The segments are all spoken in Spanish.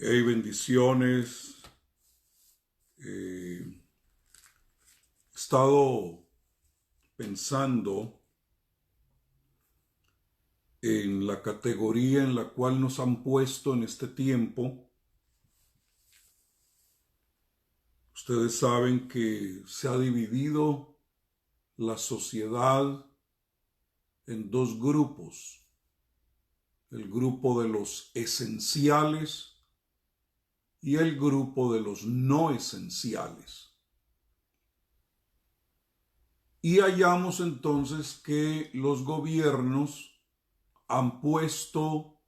Hey, bendiciones. He estado pensando en la categoría en la cual nos han puesto en este tiempo. Ustedes saben que se ha dividido la sociedad en dos grupos. El grupo de los esenciales y el grupo de los no esenciales. Y hallamos entonces que los gobiernos han puesto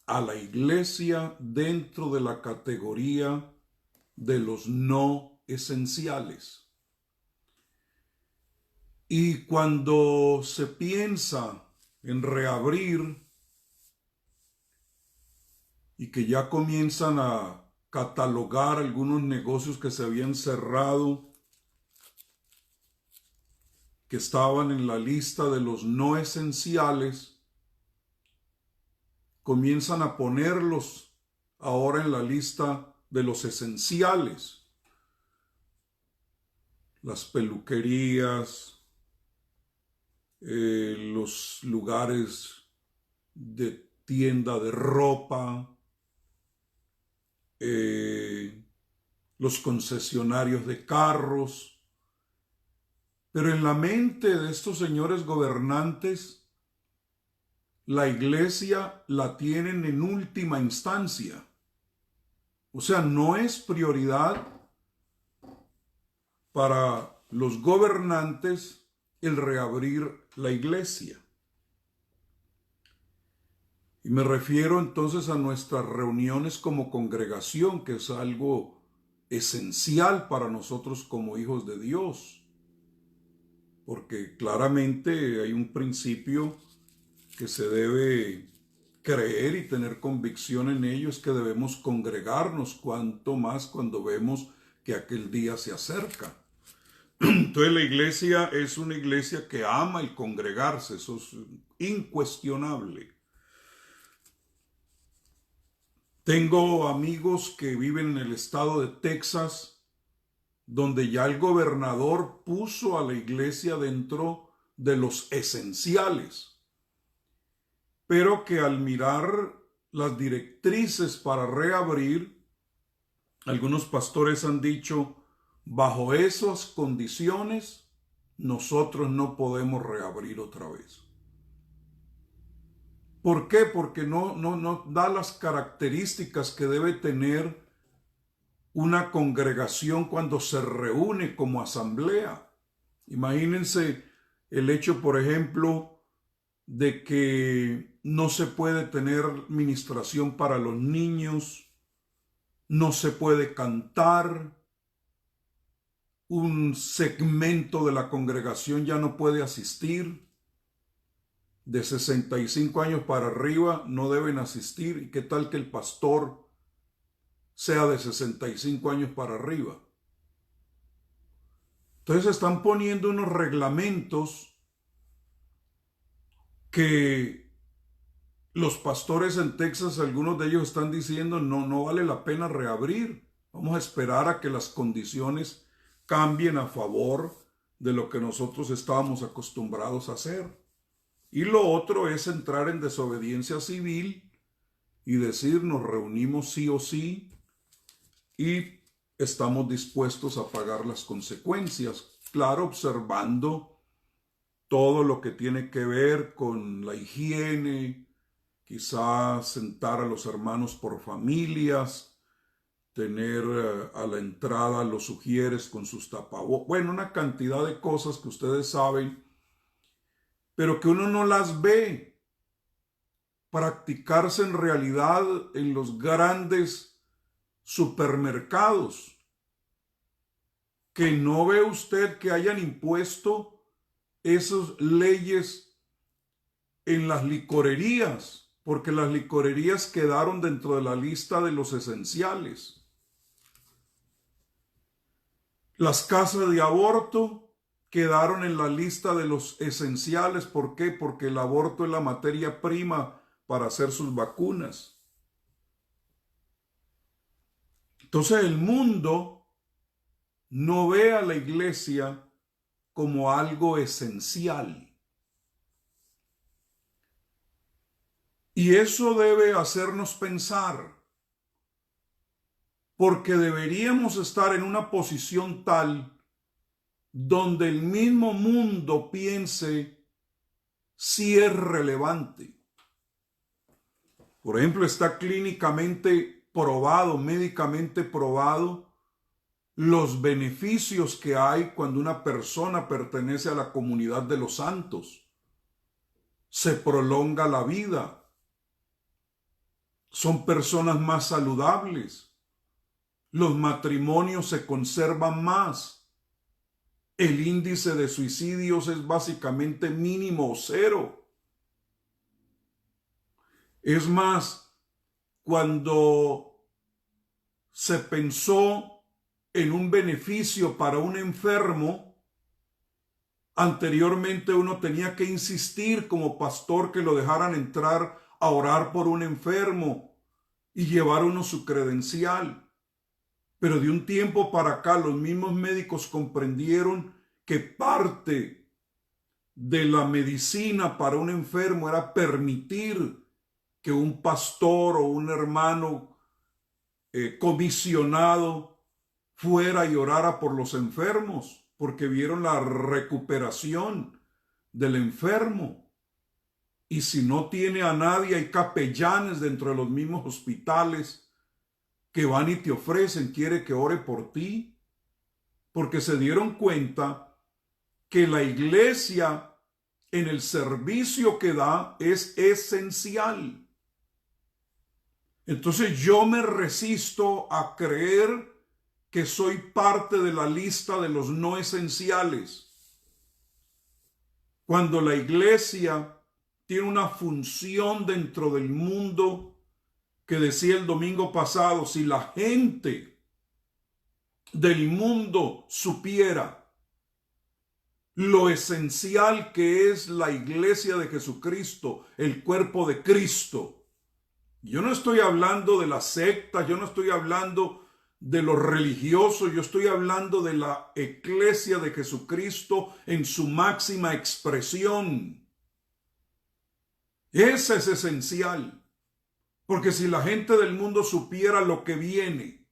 a la iglesia dentro de la categoría de los no esenciales. Y cuando se piensa en reabrir y que ya comienzan a catalogar algunos negocios que se habían cerrado, que estaban en la lista de los no esenciales, comienzan a ponerlos ahora en la lista de los esenciales. Las peluquerías, los lugares de tienda de ropa, los concesionarios de carros. Pero en la mente de estos señores gobernantes, la iglesia la tienen en última instancia. O sea, no es prioridad para los gobernantes el reabrir la iglesia. Y me refiero entonces a nuestras reuniones como congregación, que es algo esencial para nosotros como hijos de Dios. Porque claramente hay un principio que se debe creer y tener convicción en ello, es que debemos congregarnos, cuanto más cuando vemos que aquel día se acerca. Entonces la iglesia es una iglesia que ama el congregarse, eso es incuestionable. Tengo amigos que viven en el estado de Texas, donde ya el gobernador puso a la iglesia dentro de los esenciales, pero que al mirar las directrices para reabrir, algunos pastores han dicho, bajo esas condiciones, nosotros no podemos reabrir otra vez. ¿Por qué? Porque no da las características que debe tener una congregación cuando se reúne como asamblea. Imagínense el hecho, por ejemplo, de que no se puede tener ministración para los niños, no se puede cantar, un segmento de la congregación ya no puede asistir, de 65 años para arriba no deben asistir. ¿Y qué tal que el pastor sea de 65 años para arriba? Entonces están poniendo unos reglamentos que los pastores en Texas, algunos de ellos están diciendo, no vale la pena reabrir. Vamos a esperar a que las condiciones cambien a favor de lo que nosotros estábamos acostumbrados a hacer. Y lo otro es entrar en desobediencia civil y decir, nos reunimos sí o sí y estamos dispuestos a pagar las consecuencias. Claro, observando todo lo que tiene que ver con la higiene, quizás sentar a los hermanos por familias, tener a la entrada los ujieres con sus tapabocas. Bueno, una cantidad de cosas que ustedes saben, pero que uno no las ve practicarse en realidad en los grandes supermercados. Que no ve usted que hayan impuesto esas leyes en las licorerías, porque las licorerías quedaron dentro de la lista de los esenciales. Las casas de aborto quedaron en la lista de los esenciales. ¿Por qué? Porque el aborto es la materia prima para hacer sus vacunas. Entonces el mundo no ve a la iglesia como algo esencial. Y eso debe hacernos pensar, porque deberíamos estar en una posición tal donde el mismo mundo piense si es relevante. Por ejemplo, está clínicamente probado, médicamente probado, los beneficios que hay cuando una persona pertenece a la comunidad de los santos. Se prolonga la vida. Son personas más saludables. Los matrimonios se conservan más. El índice de suicidios es básicamente mínimo o cero. Es más, cuando se pensó en un beneficio para un enfermo, anteriormente uno tenía que insistir como pastor que lo dejaran entrar a orar por un enfermo y llevar uno su credencial. Pero de un tiempo para acá los mismos médicos comprendieron que parte de la medicina para un enfermo era permitir que un pastor o un hermano comisionado fuera y orara por los enfermos, porque vieron la recuperación del enfermo. Y si no tiene a nadie, hay capellanes dentro de los mismos hospitales que van y te ofrecen, quiere que ore por ti, porque se dieron cuenta que la iglesia en el servicio que da es esencial. Entonces yo me resisto a creer que soy parte de la lista de los no esenciales. Cuando la iglesia tiene una función dentro del mundo que decía el domingo pasado, si la gente del mundo supiera lo esencial que es la iglesia de Jesucristo, el cuerpo de Cristo. Yo no estoy hablando de la secta, yo no estoy hablando de los religiosos, yo estoy hablando de la iglesia de Jesucristo en su máxima expresión. Ese es esencial, porque si la gente del mundo supiera lo que viene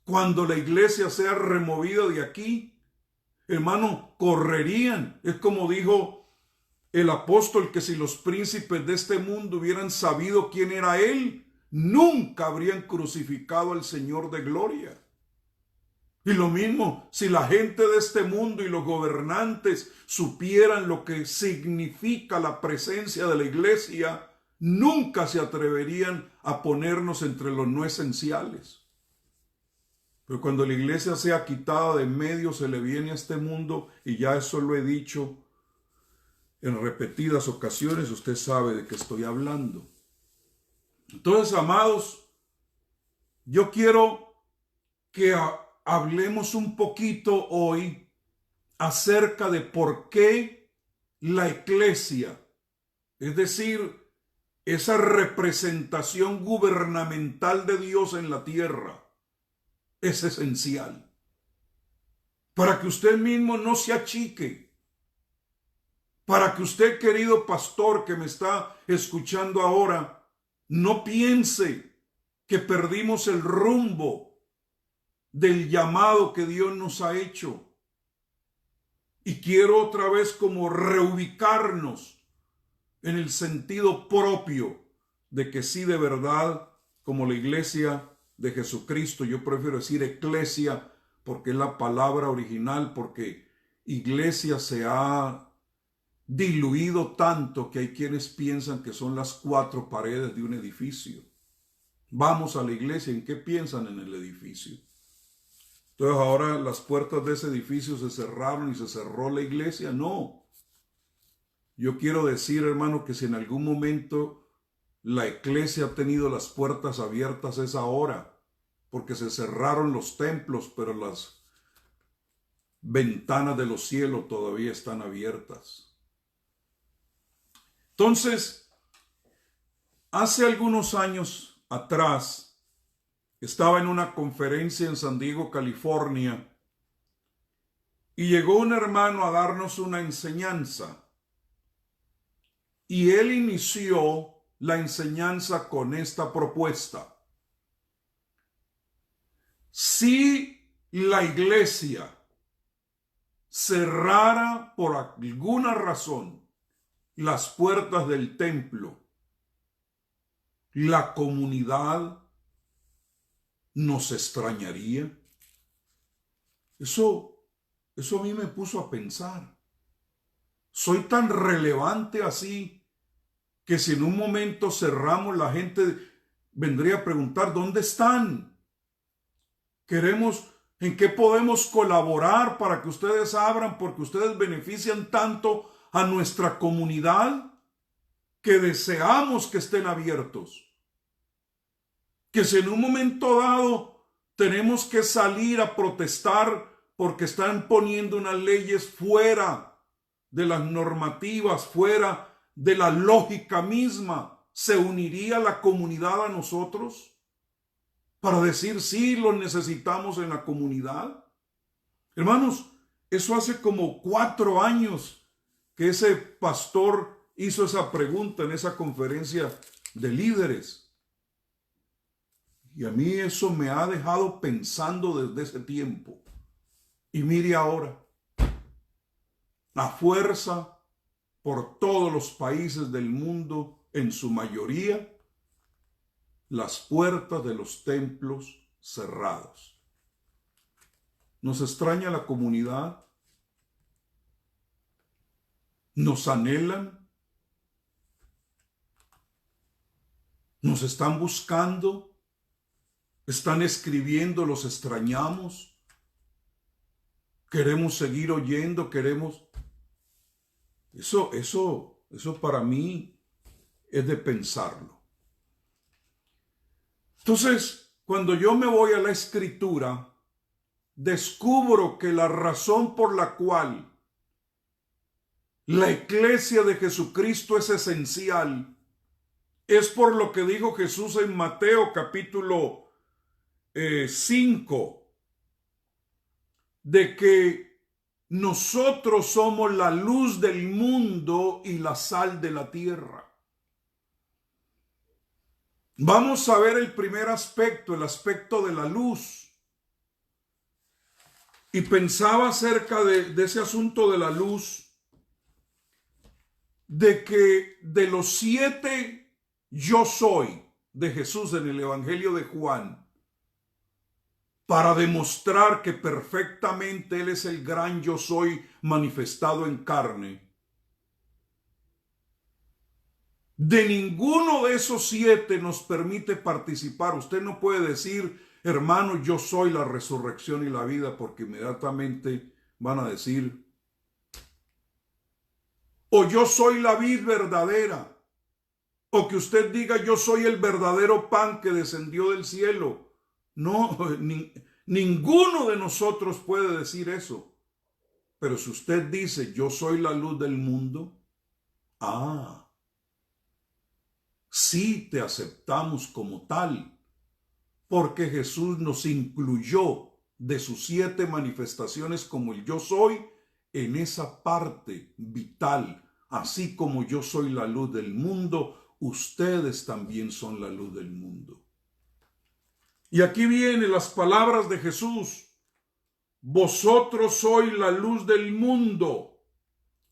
cuando la iglesia sea removida de aquí, hermano, correrían. Es como dijo el apóstol, que si los príncipes de este mundo hubieran sabido quién era él, nunca habrían crucificado al Señor de gloria. Y lo mismo, si la gente de este mundo y los gobernantes supieran lo que significa la presencia de la iglesia, nunca se atreverían a ponernos entre los no esenciales. Pero cuando la iglesia sea quitada de en medio, se le viene a este mundo, y ya eso lo he dicho en repetidas ocasiones, usted sabe de qué estoy hablando. Entonces, amados, yo quiero que hablemos un poquito hoy acerca de por qué la iglesia, es decir, esa representación gubernamental de Dios en la tierra, es esencial. Para que usted mismo no se achique. Para que usted, querido pastor que me está escuchando ahora, no piense que perdimos el rumbo del llamado que Dios nos ha hecho. Y quiero otra vez como reubicarnos en el sentido propio de que sí, de verdad, como la iglesia de Jesucristo, yo prefiero decir eclesia porque es la palabra original, porque iglesia se ha diluido tanto que hay quienes piensan que son las cuatro paredes de un edificio. Vamos a la iglesia, ¿en qué piensan? En el edificio. Entonces ahora las puertas de ese edificio se cerraron y se cerró la iglesia. No. Yo quiero decir, hermano, que si en algún momento la iglesia ha tenido las puertas abiertas es ahora, porque se cerraron los templos, pero las ventanas de los cielos todavía están abiertas. Entonces, hace algunos años atrás, Estaba en una conferencia en San Diego, California, y llegó un hermano a darnos una enseñanza. Y él inició la enseñanza con esta propuesta. Si la iglesia cerrara por alguna razón las puertas del templo, la comunidad nos extrañaría. Eso a mí me puso a pensar. Soy tan relevante así que si en un momento cerramos, la gente vendría a preguntar, ¿dónde están? Queremos, ¿en qué podemos colaborar para que ustedes abran? Porque ustedes benefician tanto a nuestra comunidad que deseamos que estén abiertos. Que si en un momento dado tenemos que salir a protestar porque están poniendo unas leyes fuera de las normativas, fuera de la lógica misma, ¿se uniría la comunidad a nosotros para decir sí, los necesitamos en la comunidad? Hermanos, eso hace como 4 años que ese pastor hizo esa pregunta en esa conferencia de líderes. Y a mí eso me ha dejado pensando desde ese tiempo. Y mire ahora, a fuerza por todos los países del mundo, en su mayoría, las puertas de los templos cerrados. ¿Nos extraña la comunidad? ¿Nos anhelan? ¿Nos están buscando? ¿Están escribiendo? ¿Los extrañamos? ¿Queremos seguir oyendo? ¿Queremos? Eso para mí es de pensarlo. Entonces, cuando yo me voy a la Escritura, descubro que la razón por la cual la iglesia de Jesucristo es esencial es por lo que dijo Jesús en Mateo capítulo 5, de que nosotros somos la luz del mundo y la sal de la tierra. Vamos a ver el primer aspecto, el aspecto de la luz. Y pensaba acerca de ese asunto de la luz, de que de los 7 yo soy de Jesús en el Evangelio de Juan, para demostrar que perfectamente Él es el gran yo soy manifestado en carne. De ninguno de esos 7 nos permite participar. Usted no puede decir, hermano, yo soy la resurrección y la vida, porque inmediatamente van a decir, o yo soy la vid verdadera, o que usted diga, yo soy el verdadero pan que descendió del cielo. No, ninguno de nosotros puede decir eso. Pero si usted dice, yo soy la luz del mundo, sí te aceptamos como tal, porque Jesús nos incluyó de sus 7 manifestaciones como el yo soy en esa parte vital. Así como yo soy la luz del mundo, ustedes también son la luz del mundo. Y aquí vienen las palabras de Jesús. Vosotros sois la luz del mundo.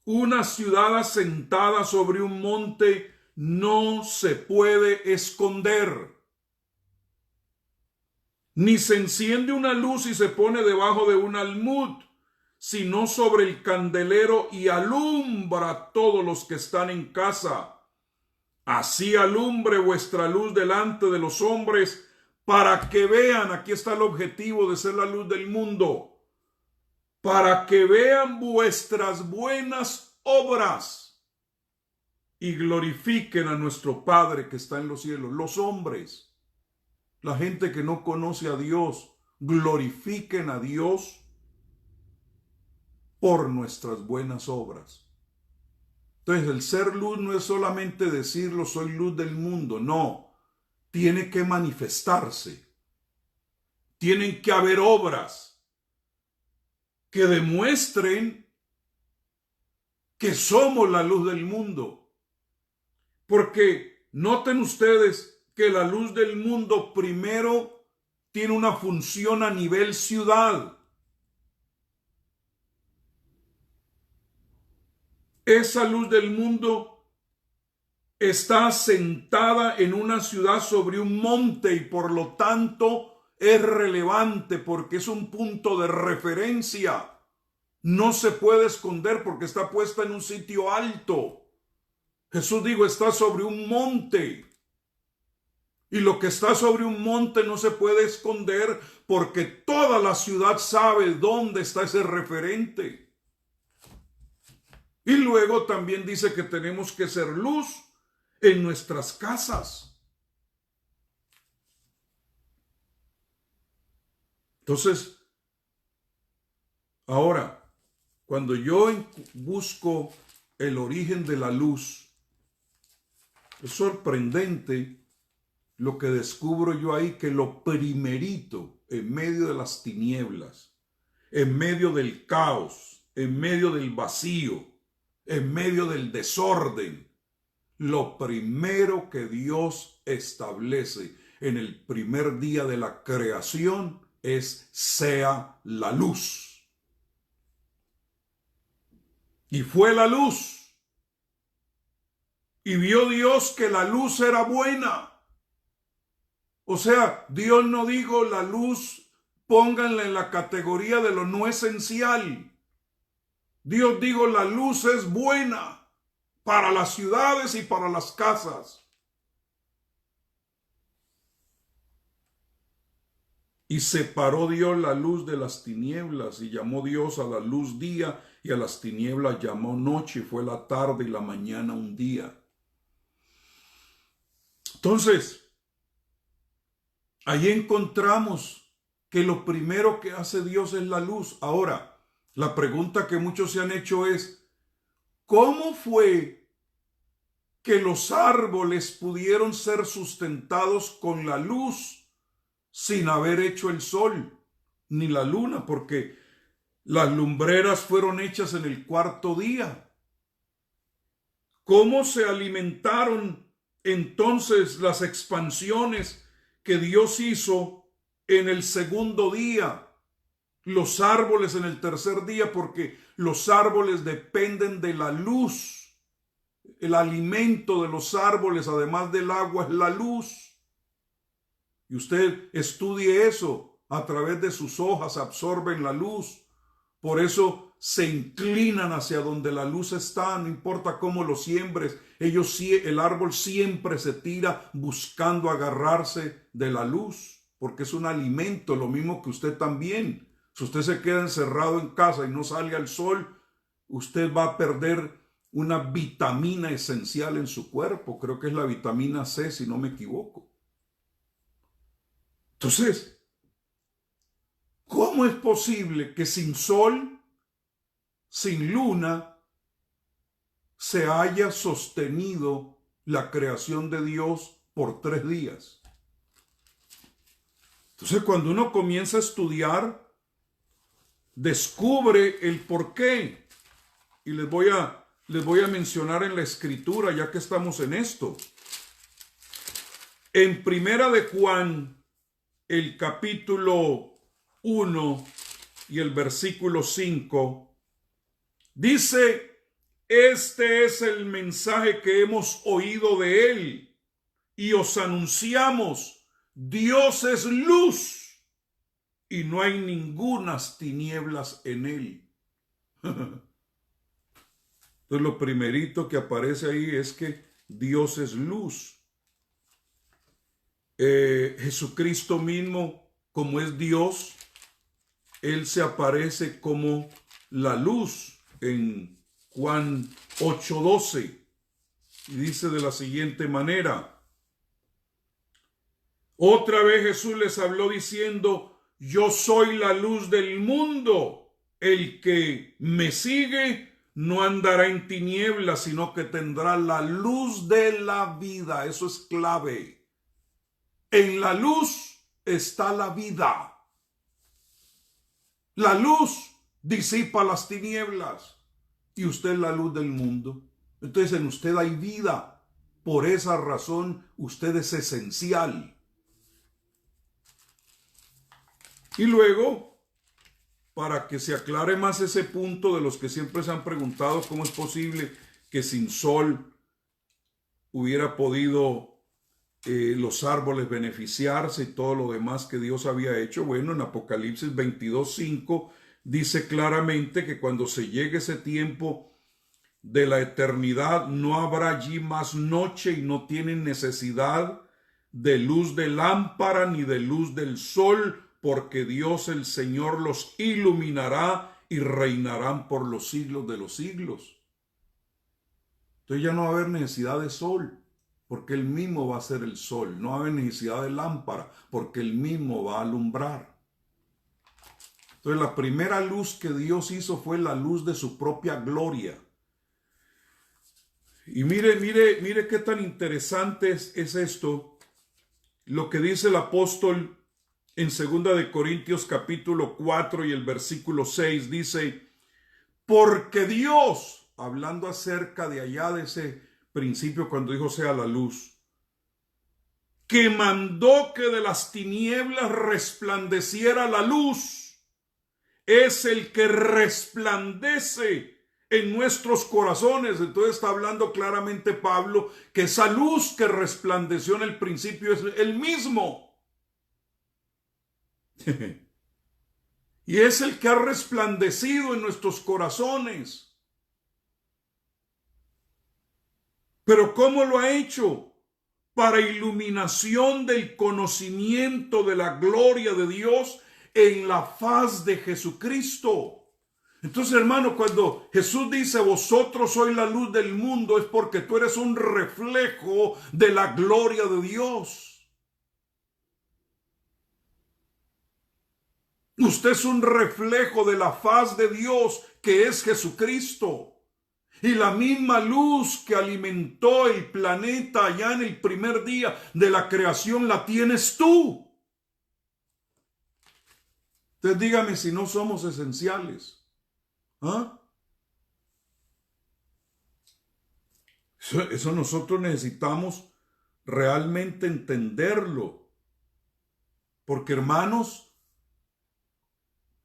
Una ciudad asentada sobre un monte no se puede esconder. Ni se enciende una luz y se pone debajo de un almud, sino sobre el candelero y alumbra a todos los que están en casa. Así alumbre vuestra luz delante de los hombres, para que vean, aquí está el objetivo de ser la luz del mundo, para que vean vuestras buenas obras y glorifiquen a nuestro Padre que está en los cielos. Los hombres, la gente que no conoce a Dios, glorifiquen a Dios por nuestras buenas obras. Entonces, el ser luz no es solamente decirlo, soy luz del mundo, no. Tiene que manifestarse. tienen que haber obras que demuestren que somos la luz del mundo. Porque noten ustedes que la luz del mundo primero tiene una función a nivel ciudad. Esa luz del mundo está sentada en una ciudad sobre un monte y por lo tanto es relevante porque es un punto de referencia. No se puede esconder porque está puesta en un sitio alto. Jesús dijo, está sobre un monte. Y lo que está sobre un monte no se puede esconder porque toda la ciudad sabe dónde está ese referente. Y luego también dice que tenemos que ser luz en nuestras casas. Entonces, ahora, cuando yo busco el origen de la luz, es sorprendente lo que descubro yo ahí, que lo primerito en medio de las tinieblas, en medio del caos, en medio del vacío, en medio del desorden, lo primero que Dios establece en el primer día de la creación es sea la luz. Y fue la luz. Y vio Dios que la luz era buena. O sea, Dios no dijo la luz, pónganla en la categoría de lo no esencial. Dios dijo la luz es buena para las ciudades y para las casas. Y separó Dios la luz de las tinieblas y llamó Dios a la luz día y a las tinieblas llamó noche y fue la tarde y la mañana un día. Entonces, ahí encontramos que lo primero que hace Dios es la luz. Ahora, la pregunta que muchos se han hecho es, ¿cómo fue que los árboles pudieron ser sustentados con la luz sin haber hecho el sol ni la luna? Porque las lumbreras fueron hechas en el cuarto día. ¿Cómo se alimentaron entonces las expansiones que Dios hizo en el segundo día? Los árboles en el tercer día, porque los árboles dependen de la luz. El alimento de los árboles, además del agua, es la luz. Y usted estudie eso. A través de sus hojas absorben la luz. Por eso se inclinan hacia donde la luz está. No importa cómo lo siembres. El árbol siempre se tira buscando agarrarse de la luz. Porque es un alimento, lo mismo que usted también. Si usted se queda encerrado en casa y no sale al sol, usted va a perder una vitamina esencial en su cuerpo. Creo que es la vitamina C, si no me equivoco. Entonces, ¿cómo es posible que sin sol, sin luna, se haya sostenido la creación de Dios por 3 días? Entonces, cuando uno comienza a estudiar, descubre el porqué. Y les voy a mencionar en la escritura, ya que estamos en esto. En Primera de Juan, el capítulo 1 y el versículo 5, dice, este es el mensaje que hemos oído de él y os anunciamos, Dios es luz y no hay ningunas tinieblas en él. Entonces lo primerito que aparece ahí es que Dios es luz. Jesucristo mismo, como es Dios, Él se aparece como la luz en Juan 8:12. Y dice de la siguiente manera, otra vez Jesús les habló diciendo, yo soy la luz del mundo, el que me sigue no andará en tinieblas, sino que tendrá la luz de la vida. Eso es clave. En la luz está la vida. La luz disipa las tinieblas y usted es la luz del mundo. Entonces en usted hay vida. Por esa razón usted es esencial. Y luego, para que se aclare más ese punto de los que siempre se han preguntado cómo es posible que sin sol hubiera podido los árboles beneficiarse y todo lo demás que Dios había hecho. Bueno, en Apocalipsis 22:5 dice claramente que cuando se llegue ese tiempo de la eternidad no habrá allí más noche y no tienen necesidad de luz de lámpara ni de luz del sol, porque Dios el Señor los iluminará y reinarán por los siglos de los siglos. Entonces ya no va a haber necesidad de sol, porque Él mismo va a ser el sol. No va a haber necesidad de lámpara, porque Él mismo va a alumbrar. Entonces la primera luz que Dios hizo fue la luz de su propia gloria. Y mire qué tan interesante es esto. Lo que dice el apóstol en 2 de Corintios capítulo 4 y el versículo 6 dice: porque Dios, hablando acerca de allá de ese principio cuando dijo sea la luz, que mandó que de las tinieblas resplandeciera la luz, es el que resplandece en nuestros corazones. Entonces está hablando claramente Pablo que esa luz que resplandeció en el principio es el mismo. Y es el que ha resplandecido en nuestros corazones. Pero ¿cómo lo ha hecho? Para iluminación del conocimiento de la gloria de Dios en la faz de Jesucristo. Entonces, hermano, cuando Jesús dice vosotros sois la luz del mundo, es porque tú eres un reflejo de la gloria de Dios. Usted es un reflejo de la faz de Dios, que es Jesucristo. Y la misma luz que alimentó el planeta allá en el primer día de la creación la tienes tú. Entonces dígame si no somos esenciales. ¿Ah? Eso nosotros necesitamos realmente entenderlo. Porque, hermanos,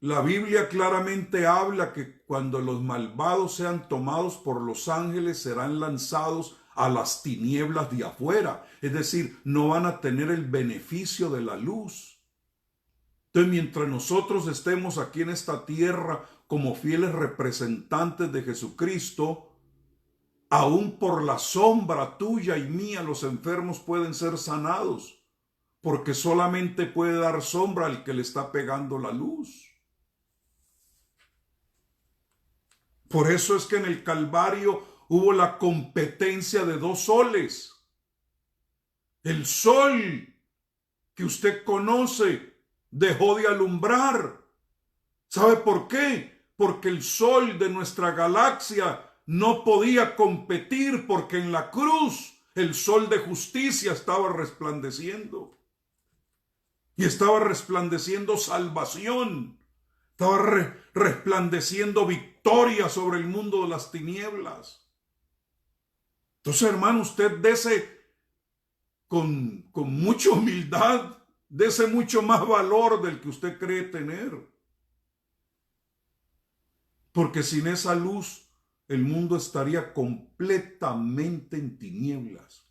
la Biblia claramente habla que cuando los malvados sean tomados por los ángeles serán lanzados a las tinieblas de afuera. Es decir, no van a tener el beneficio de la luz. Entonces, mientras nosotros estemos aquí en esta tierra como fieles representantes de Jesucristo, aún por la sombra tuya y mía los enfermos pueden ser sanados, porque solamente puede dar sombra al que le está pegando la luz. Por eso es que en el Calvario hubo la competencia de dos soles. El sol que usted conoce dejó de alumbrar. ¿Sabe por qué? Porque el sol de nuestra galaxia no podía competir, porque en la cruz el sol de justicia estaba resplandeciendo. Y estaba resplandeciendo salvación. Estaba resplandeciendo victoria sobre el mundo de las tinieblas. Entonces, hermano, usted dese con mucha humildad, dese mucho más valor del que usted cree tener. Porque sin esa luz, el mundo estaría completamente en tinieblas,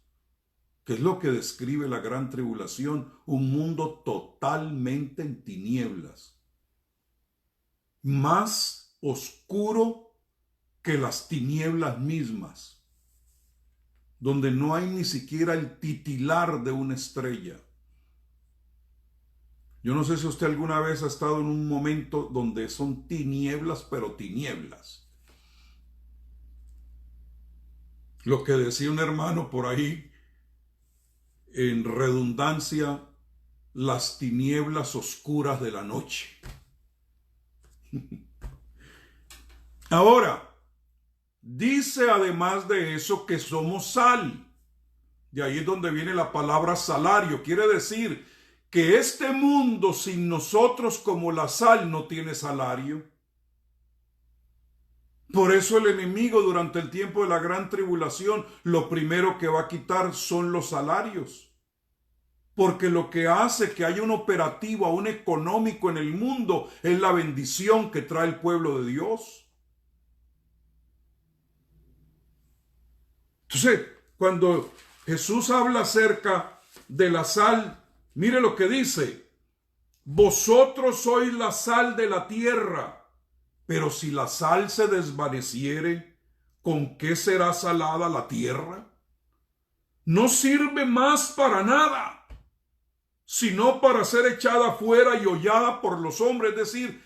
que es lo que describe la gran tribulación, un mundo totalmente en tinieblas. Más oscuro que las tinieblas mismas, donde no hay ni siquiera el titilar de una estrella. Yo no sé si usted alguna vez ha estado en un momento donde son tinieblas, pero tinieblas. Lo que decía un hermano por ahí, en redundancia, las tinieblas oscuras de la noche. Ahora, dice además de eso que somos sal. De ahí es donde viene la palabra salario. Quiere decir que este mundo sin nosotros como la sal no tiene salario. Por eso el enemigo durante el tiempo de la gran tribulación lo primero que va a quitar son los salarios. Porque lo que hace que haya un operativo, aún económico en el mundo, es la bendición que trae el pueblo de Dios. Entonces, cuando Jesús habla acerca de la sal, mire lo que dice: vosotros sois la sal de la tierra, pero si la sal se desvaneciere, ¿con qué será salada la tierra? No sirve más para nada, sino para ser echada fuera y hollada por los hombres. Es decir,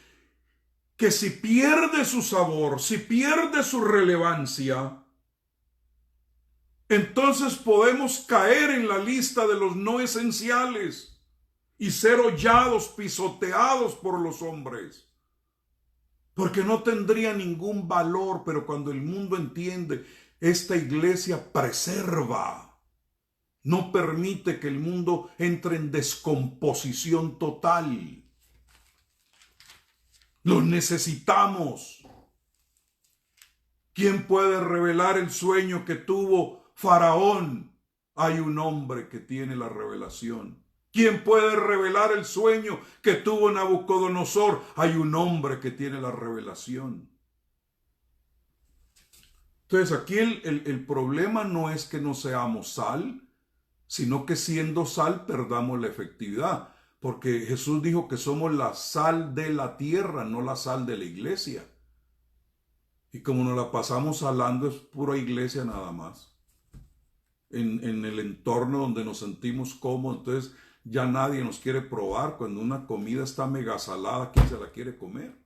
que si pierde su sabor, si pierde su relevancia, entonces podemos caer en la lista de los no esenciales y ser hollados, pisoteados por los hombres, porque no tendría ningún valor. Pero cuando el mundo entiende, esta iglesia preserva, no permite que el mundo entre en descomposición total. Los necesitamos. ¿Quién puede revelar el sueño que tuvo Faraón? Hay un hombre que tiene la revelación. ¿Quién puede revelar el sueño que tuvo Nabucodonosor? Hay un hombre que tiene la revelación. Entonces aquí el problema no es que no seamos sal, sino que siendo sal perdamos la efectividad. Porque Jesús dijo que somos la sal de la tierra, no la sal de la iglesia. Y como nos la pasamos salando, es pura iglesia nada más. En el entorno donde nos sentimos cómodos, entonces ya nadie nos quiere probar. Cuando una comida está mega salada, ¿quién se la quiere comer?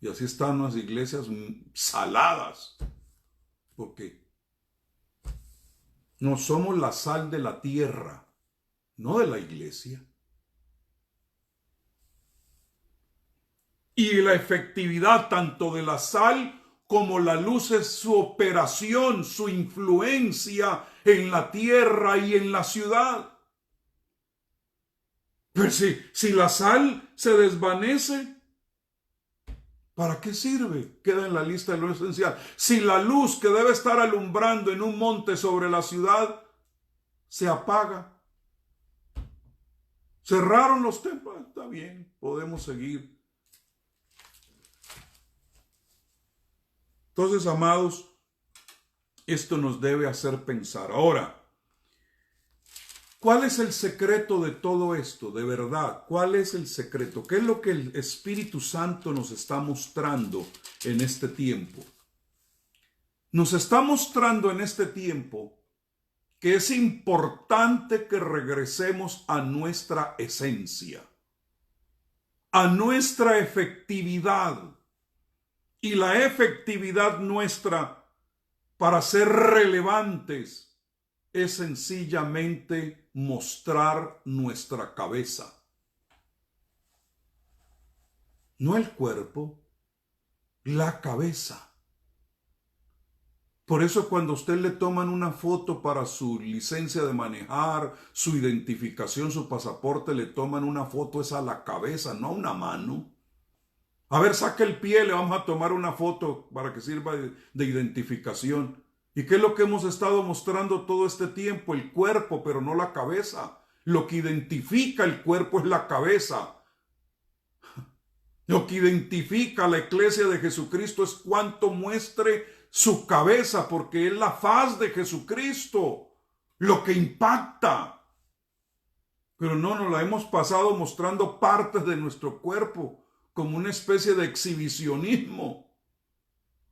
Y así están las iglesias saladas. ¿Por qué? No somos la sal de la tierra, no de la iglesia. Y la efectividad tanto de la sal como la luz es su operación, su influencia en la tierra y en la ciudad. Pero si la sal se desvanece, ¿para qué sirve? Queda en la lista de lo esencial. Si la luz que debe estar alumbrando en un monte sobre la ciudad se apaga, cerraron los templos, está bien, podemos seguir. Entonces, amados, esto nos debe hacer pensar. Ahora, ¿cuál es el secreto de todo esto? De verdad, ¿cuál es el secreto? ¿Qué es lo que el Espíritu Santo nos está mostrando en este tiempo? Nos está mostrando en este tiempo que es importante que regresemos a nuestra esencia, a nuestra efectividad. Y la efectividad nuestra para ser relevantes es sencillamente mostrar nuestra cabeza. No el cuerpo, la cabeza. Por eso cuando a usted le toman una foto para su licencia de manejar, su identificación, su pasaporte, le toman una foto es a la cabeza, no a una mano. A ver, saque el pie, le vamos a tomar una foto para que sirva de identificación. ¿Y qué es lo que hemos estado mostrando todo este tiempo? El cuerpo, pero no la cabeza. Lo que identifica el cuerpo es la cabeza. Lo que identifica a la iglesia de Jesucristo es cuánto muestre su cabeza, porque es la faz de Jesucristo, lo que impacta. Pero no nos la hemos pasado mostrando partes de nuestro cuerpo como una especie de exhibicionismo,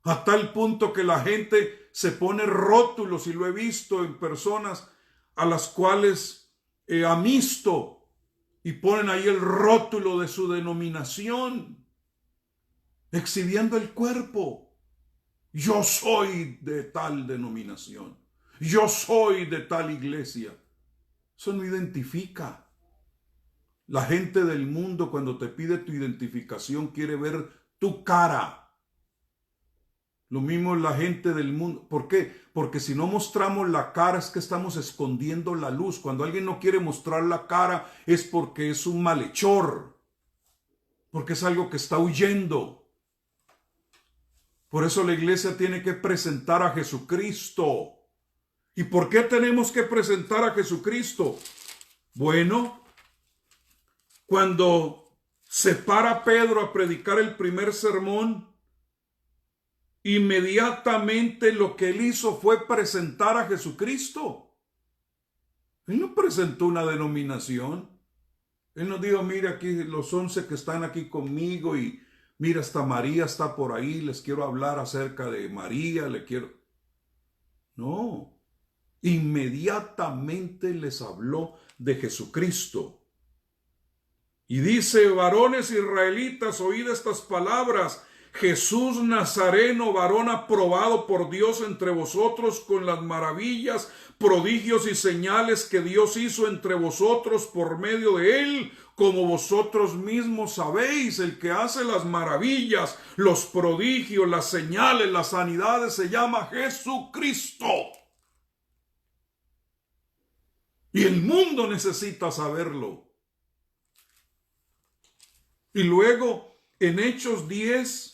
a tal punto que la gente se pone rótulos, y lo he visto en personas a las cuales amisto, y ponen ahí el rótulo de su denominación, exhibiendo el cuerpo. Yo soy de tal denominación, yo soy de tal iglesia. Eso no identifica. La gente del mundo, cuando te pide tu identificación, quiere ver tu cara. Lo mismo la gente del mundo. ¿Por qué? Porque si no mostramos la cara es que estamos escondiendo la luz. Cuando alguien no quiere mostrar la cara es porque es un malhechor, porque es algo que está huyendo. Por eso la iglesia tiene que presentar a Jesucristo. ¿Y por qué tenemos que presentar a Jesucristo? Bueno, cuando se para Pedro a predicar el primer sermón, inmediatamente lo que él hizo fue presentar a Jesucristo. Él no presentó una denominación. Él nos dijo, mire aquí los 11 que están aquí conmigo y mira, hasta María está por ahí, les quiero hablar acerca de María, le quiero... No, inmediatamente les habló de Jesucristo. Y dice, varones israelitas, oíd estas palabras. Jesús Nazareno, varón aprobado por Dios entre vosotros con las maravillas, prodigios y señales que Dios hizo entre vosotros por medio de él, como vosotros mismos sabéis. El que hace las maravillas, los prodigios, las señales, las sanidades, se llama Jesucristo. Y el mundo necesita saberlo. Y luego, en Hechos 10,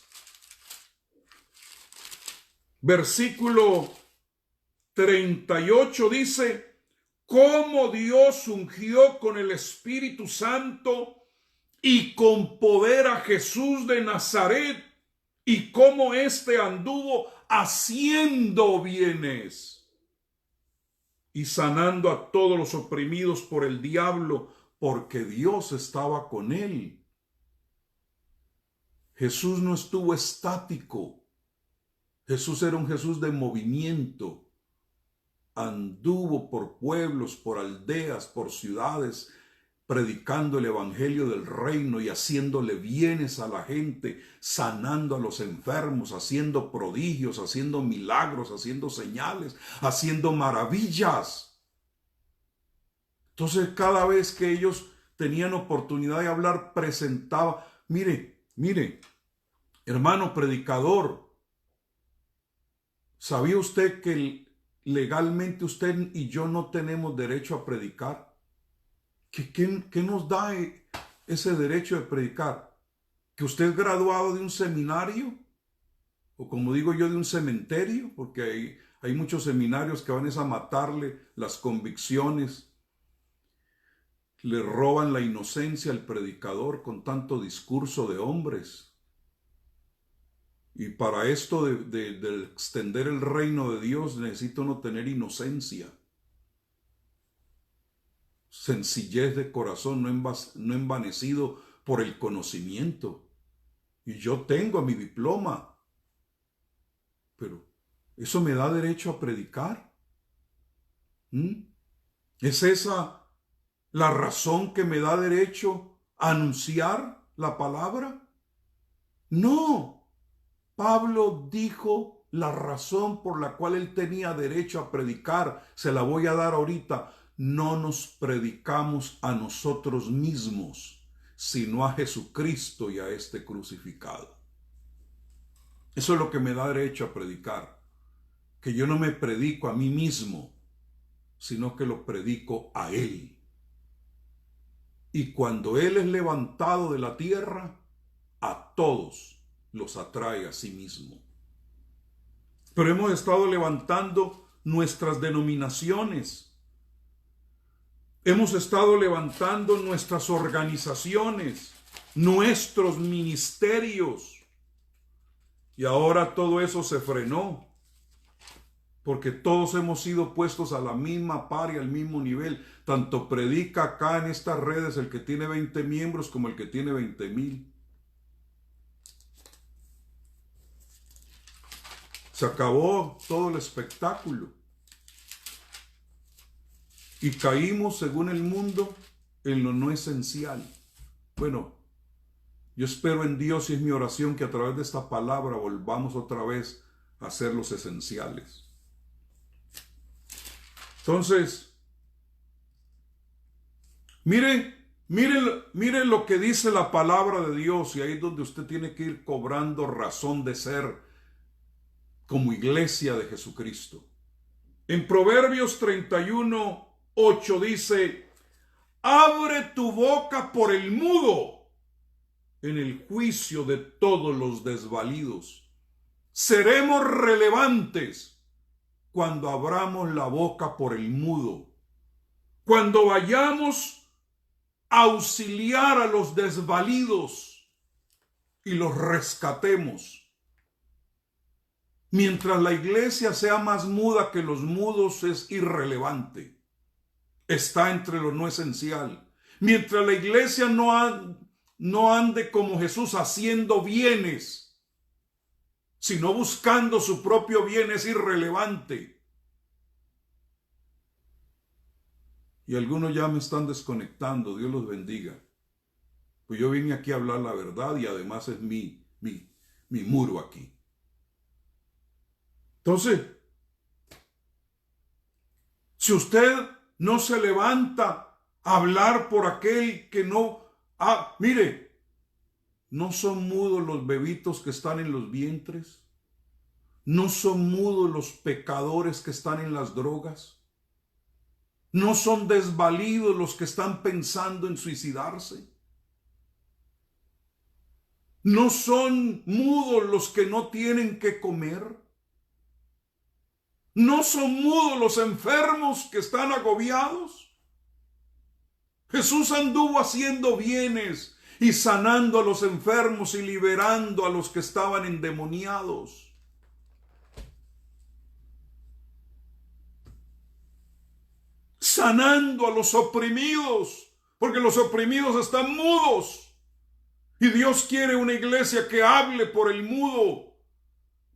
versículo 38 dice, cómo Dios ungió con el Espíritu Santo y con poder a Jesús de Nazaret, y cómo éste anduvo haciendo bienes y sanando a todos los oprimidos por el diablo, porque Dios estaba con él. Jesús no estuvo estático. Jesús era un Jesús de movimiento. Anduvo por pueblos, por aldeas, por ciudades, predicando el evangelio del reino y haciéndole bienes a la gente, sanando a los enfermos, haciendo prodigios, haciendo milagros, haciendo señales, haciendo maravillas. Entonces, cada vez que ellos tenían oportunidad de hablar, presentaba, mire, hermano predicador, ¿sabía usted que legalmente usted y yo no tenemos derecho a predicar? ¿Qué nos da ese derecho de predicar? ¿Que usted es graduado de un seminario? O como digo yo, de un cementerio, porque hay muchos seminarios que van a matarle las convicciones, le roban la inocencia al predicador con tanto discurso de hombres. Y para esto de extender el reino de Dios necesita uno tener inocencia, sencillez de corazón, no envanecido por el conocimiento. Y yo tengo mi diploma, pero ¿eso me da derecho a predicar? ¿Es esa la razón que me da derecho a anunciar la palabra? No. Pablo dijo la razón por la cual él tenía derecho a predicar. Se la voy a dar ahorita. No nos predicamos a nosotros mismos, sino a Jesucristo y a este crucificado. Eso es lo que me da derecho a predicar. Que yo no me predico a mí mismo, sino que lo predico a Él. Y cuando Él es levantado de la tierra, a todos los atrae a sí mismo. Pero hemos estado levantando nuestras denominaciones. Hemos estado levantando nuestras organizaciones, nuestros ministerios. Y ahora todo eso se frenó. Porque todos hemos sido puestos a la misma par y al mismo nivel. Tanto predica acá en estas redes el que tiene 20 miembros como el que tiene 20,000. Se acabó todo el espectáculo. Y caímos, según el mundo, en lo no esencial. Bueno, yo espero en Dios y es mi oración que a través de esta palabra volvamos otra vez a ser los esenciales. Entonces, mire lo que dice la palabra de Dios, y ahí es donde usted tiene que ir cobrando razón de ser. como iglesia de Jesucristo. En Proverbios 31:8 dice: abre tu boca por el mudo en el juicio de todos los desvalidos. Seremos relevantes cuando abramos la boca por el mudo. Cuando vayamos a auxiliar a los desvalidos y los rescatemos. Mientras la iglesia sea más muda que los mudos, es irrelevante. Está entre lo no esencial. Mientras la iglesia no ande como Jesús haciendo bienes, sino buscando su propio bien, es irrelevante. Y algunos ya me están desconectando, Dios los bendiga. Pues yo vine aquí a hablar la verdad y además es mi muro aquí. Entonces, si usted no se levanta a hablar por aquel que no... mire, ¿no son mudos los bebitos que están en los vientres? ¿No son mudos los pecadores que están en las drogas? ¿No son desvalidos los que están pensando en suicidarse? ¿No son mudos los que no tienen que comer? ¿No son mudos los enfermos que están agobiados? Jesús anduvo haciendo bienes y sanando a los enfermos y liberando a los que estaban endemoniados. Sanando a los oprimidos, porque los oprimidos están mudos. Y Dios quiere una iglesia que hable por el mudo.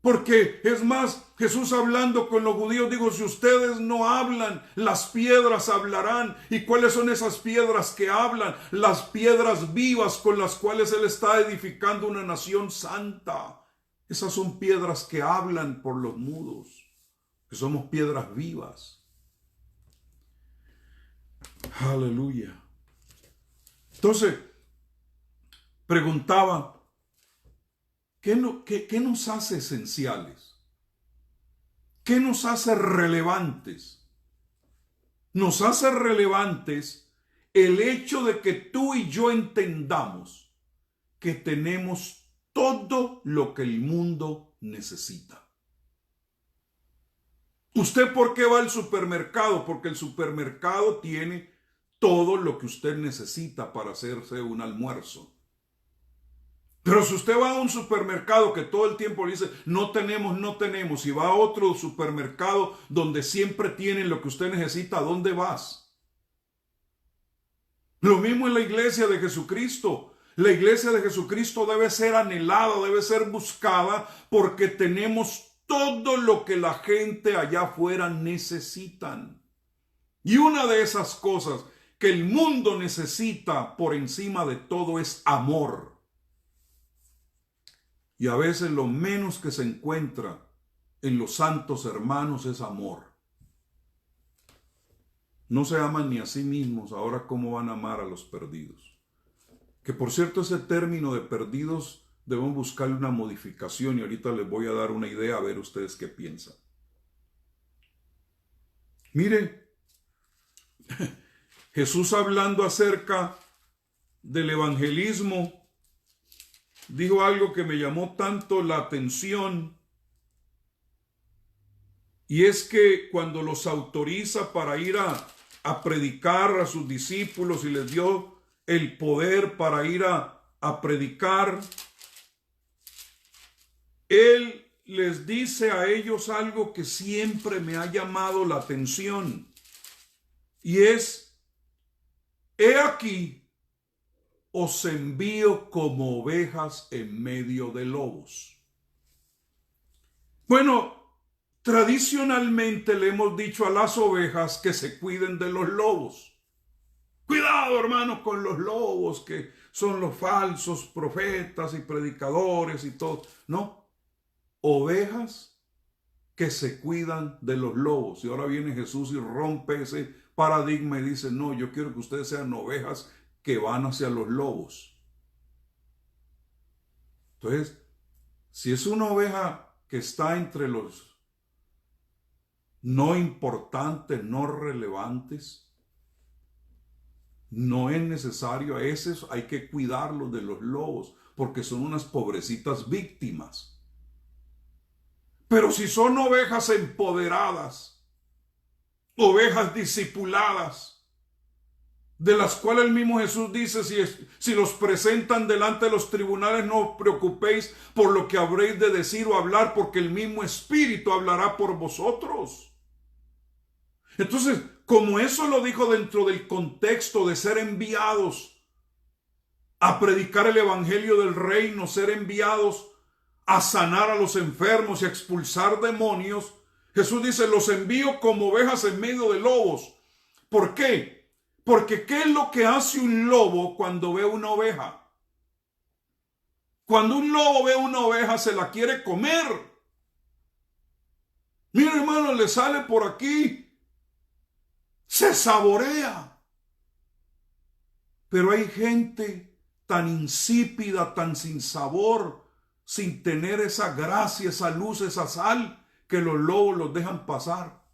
Porque es más, Jesús hablando con los judíos dijo: si ustedes no hablan, las piedras hablarán. ¿Y cuáles son esas piedras que hablan? Las piedras vivas con las cuales Él está edificando una nación santa. Esas son piedras que hablan por los mudos, que somos piedras vivas. Aleluya. Entonces, preguntaba, ¿qué nos hace esenciales? ¿Qué nos hace relevantes? Nos hace relevantes el hecho de que tú y yo entendamos que tenemos todo lo que el mundo necesita. ¿Usted por qué va al supermercado? Porque el supermercado tiene todo lo que usted necesita para hacerse un almuerzo. Pero si usted va a un supermercado que todo el tiempo le dice no tenemos, y va a otro supermercado donde siempre tienen lo que usted necesita, ¿a dónde vas? Lo mismo en la iglesia de Jesucristo. La iglesia de Jesucristo debe ser anhelada, debe ser buscada, porque tenemos todo lo que la gente allá afuera necesitan. Y una de esas cosas que el mundo necesita por encima de todo es amor. Y a veces lo menos que se encuentra en los santos hermanos es amor. No se aman ni a sí mismos, ahora cómo van a amar a los perdidos. Que por cierto, ese término de perdidos debemos buscarle una modificación y ahorita les voy a dar una idea a ver ustedes qué piensan. Miren, Jesús hablando acerca del evangelismo dijo algo que me llamó tanto la atención, y es que cuando los autoriza para ir a predicar a sus discípulos y les dio el poder para ir a predicar, Él les dice a ellos algo que siempre me ha llamado la atención, y es: he aquí, os envío como ovejas en medio de lobos. Bueno, tradicionalmente le hemos dicho a las ovejas que se cuiden de los lobos. Cuidado, hermanos, con los lobos, que son los falsos profetas y predicadores y todo. No, ovejas que se cuidan de los lobos. Y ahora viene Jesús y rompe ese paradigma y dice: no, yo quiero que ustedes sean ovejas que van hacia los lobos. Entonces, si es una oveja que está entre los no importantes, no relevantes, no es necesario. A esos hay que cuidarlos de los lobos, porque son unas pobrecitas víctimas. Pero si son ovejas empoderadas, ovejas discipuladas, de las cuales el mismo Jesús dice, si los presentan delante de los tribunales, no os preocupéis por lo que habréis de decir o hablar, porque el mismo Espíritu hablará por vosotros. Entonces, como eso lo dijo dentro del contexto de ser enviados a predicar el evangelio del reino, ser enviados a sanar a los enfermos y a expulsar demonios, Jesús dice, los envío como ovejas en medio de lobos. ¿Por qué? Porque ¿qué es lo que hace un lobo cuando ve una oveja? Cuando un lobo ve una oveja se la quiere comer. Mira, hermano, le sale por aquí, se saborea. Pero hay gente tan insípida, tan sin sabor, sin tener esa gracia, esa luz, esa sal, que los lobos los dejan pasar.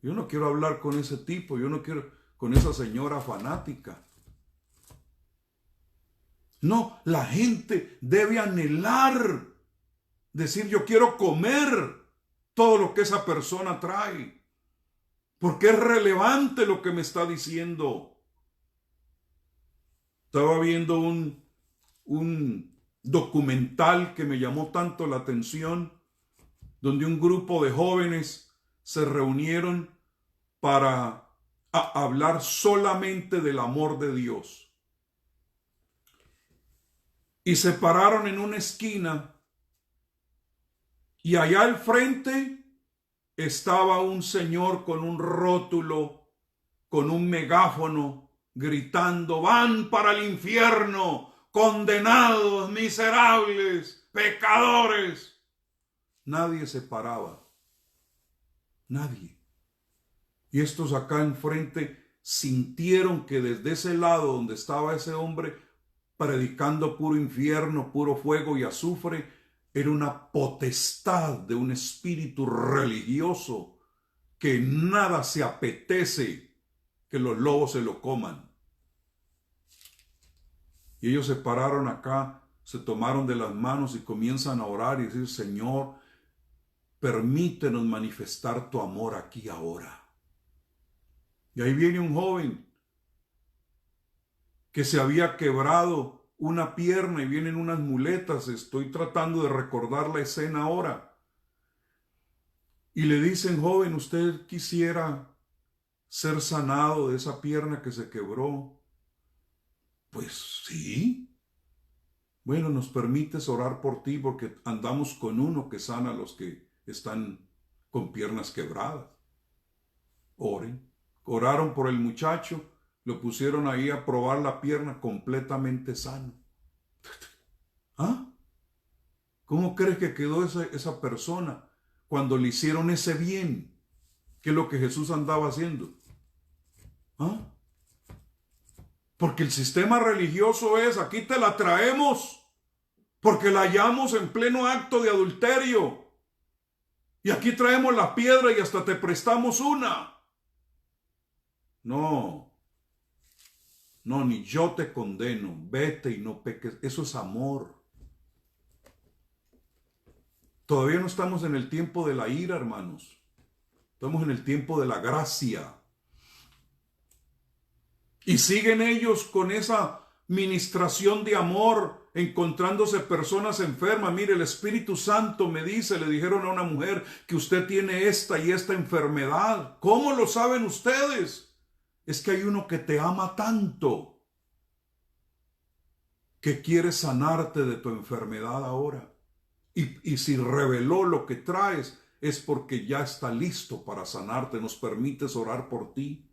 Yo no quiero hablar con ese tipo, yo no quiero con esa señora fanática. No, la gente debe anhelar, decir, yo quiero comer todo lo que esa persona trae, porque es relevante lo que me está diciendo. Estaba viendo un documental que me llamó tanto la atención, donde un grupo de jóvenes se reunieron para hablar solamente del amor de Dios. Y se pararon en una esquina y allá al frente estaba un señor con un rótulo, con un megáfono, gritando, van para el infierno, condenados, miserables, pecadores. Nadie se paraba. Nadie. Y estos acá enfrente sintieron que desde ese lado donde estaba ese hombre predicando puro infierno, puro fuego y azufre, era una potestad de un espíritu religioso que nada se apetece que los lobos se lo coman. Y ellos se pararon acá, se tomaron de las manos y comienzan a orar y decir, Señor, permítenos manifestar tu amor aquí ahora. Y ahí viene un joven que se había quebrado una pierna y vienen unas muletas. Estoy tratando de recordar la escena ahora. Y le dicen, joven, ¿usted quisiera ser sanado de esa pierna que se quebró? Pues sí. Bueno, ¿nos permites orar por ti? Porque andamos con uno que sana a los que están con piernas quebradas. Oren. Oraron por el muchacho, lo pusieron ahí a probar la pierna, completamente sano. ¿Ah? ¿Cómo crees que quedó esa persona cuando le hicieron ese bien? ¿Qué es lo que Jesús andaba haciendo? ¿Ah? Porque el sistema religioso es, aquí te la traemos, porque la hallamos en pleno acto de adulterio. Y aquí traemos la piedra y hasta te prestamos una. No, ni yo te condeno, vete y no peques. Eso es amor. Todavía no estamos en el tiempo de la ira, hermanos. Estamos en el tiempo de la gracia. Y siguen ellos con esa ministración de amor, encontrándose personas enfermas. Mire, el Espíritu Santo me dice, le dijeron a una mujer que usted tiene esta y esta enfermedad. ¿Cómo lo saben ustedes? Es que hay uno que te ama tanto que quiere sanarte de tu enfermedad ahora. Y si reveló lo que traes, es porque ya está listo para sanarte. ¿Nos permites orar por ti?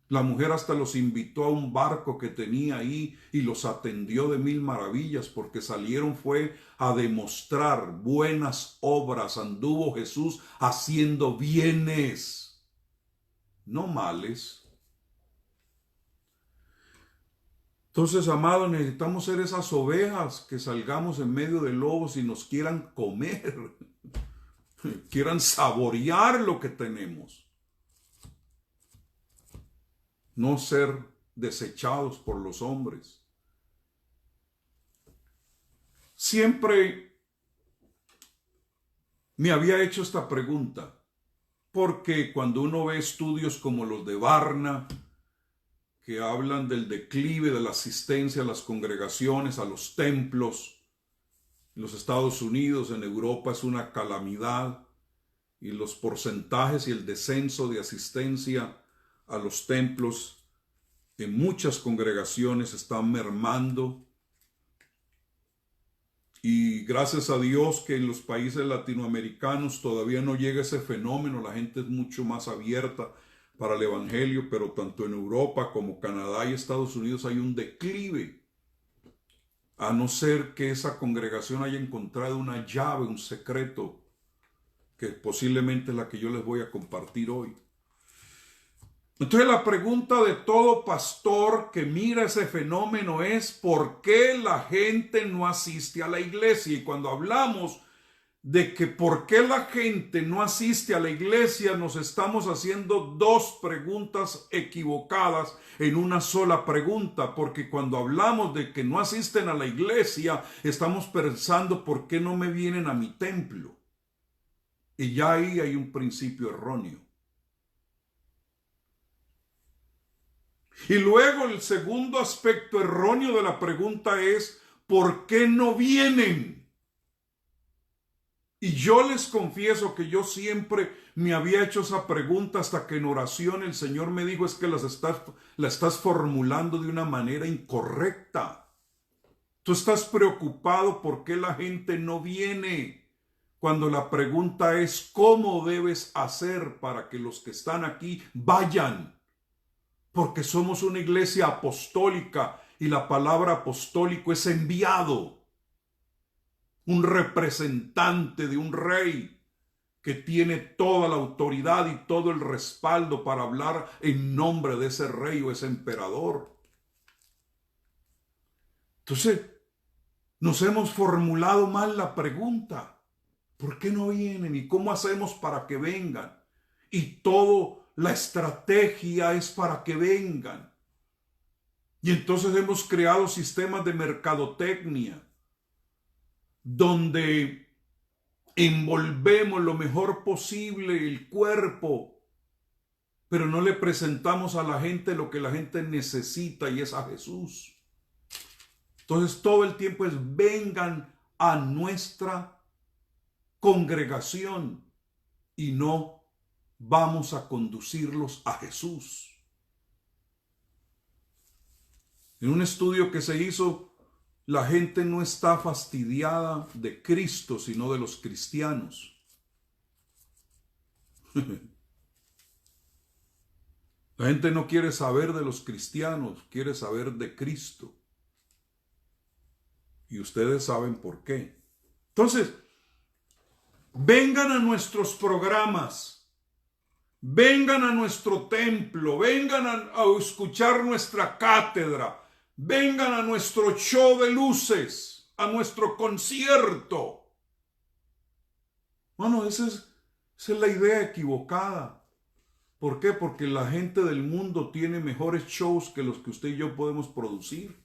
La mujer hasta los invitó a un barco que tenía ahí y los atendió de mil maravillas, porque salieron fue a demostrar buenas obras. Anduvo Jesús haciendo bienes, no males. Entonces, amados, necesitamos ser esas ovejas que salgamos en medio de lobos y nos quieran comer, quieran saborear lo que tenemos. No ser desechados por los hombres. Siempre me había hecho esta pregunta, porque cuando uno ve estudios como los de Barna, que hablan del declive de la asistencia a las congregaciones, a los templos, en los Estados Unidos, en Europa es una calamidad, y los porcentajes y el descenso de asistencia a los templos en muchas congregaciones están mermando. Y gracias a Dios que en los países latinoamericanos todavía no llega ese fenómeno, la gente es mucho más abierta para el evangelio, pero tanto en Europa como Canadá y Estados Unidos hay un declive, a no ser que esa congregación haya encontrado una llave, un secreto, que posiblemente es la que yo les voy a compartir hoy. Entonces la pregunta de todo pastor que mira ese fenómeno es ¿por qué la gente no asiste a la iglesia? Y cuando hablamos de que por qué la gente no asiste a la iglesia, nos estamos haciendo dos preguntas equivocadas en una sola pregunta, porque cuando hablamos de que no asisten a la iglesia, estamos pensando ¿por qué no me vienen a mi templo? Y ya ahí hay un principio erróneo. Y luego el segundo aspecto erróneo de la pregunta es ¿por qué no vienen? Y yo les confieso que yo siempre me había hecho esa pregunta hasta que en oración el Señor me dijo es que la estás formulando de una manera incorrecta. Tú estás preocupado por qué la gente no viene, cuando la pregunta es ¿cómo debes hacer para que los que están aquí vayan? Porque somos una iglesia apostólica y la palabra apostólico es enviado. Un representante de un rey que tiene toda la autoridad y todo el respaldo para hablar en nombre de ese rey o ese emperador. Entonces, nos hemos formulado mal la pregunta. ¿Por qué no vienen? ¿Y cómo hacemos para que vengan? Y toda la estrategia es para que vengan. Y entonces hemos creado sistemas de mercadotecnia donde envolvemos lo mejor posible el cuerpo, pero no le presentamos a la gente lo que la gente necesita y es a Jesús. Entonces todo el tiempo es vengan a nuestra congregación y no vamos a conducirlos a Jesús. En un estudio que se hizo, la gente no está fastidiada de Cristo, sino de los cristianos. La gente no quiere saber de los cristianos, quiere saber de Cristo. Y ustedes saben por qué. Entonces, vengan a nuestros programas, vengan a nuestro templo, vengan a escuchar nuestra cátedra, vengan a nuestro show de luces, a nuestro concierto. Bueno, esa es la idea equivocada. ¿Por qué? Porque la gente del mundo tiene mejores shows que los que usted y yo podemos producir.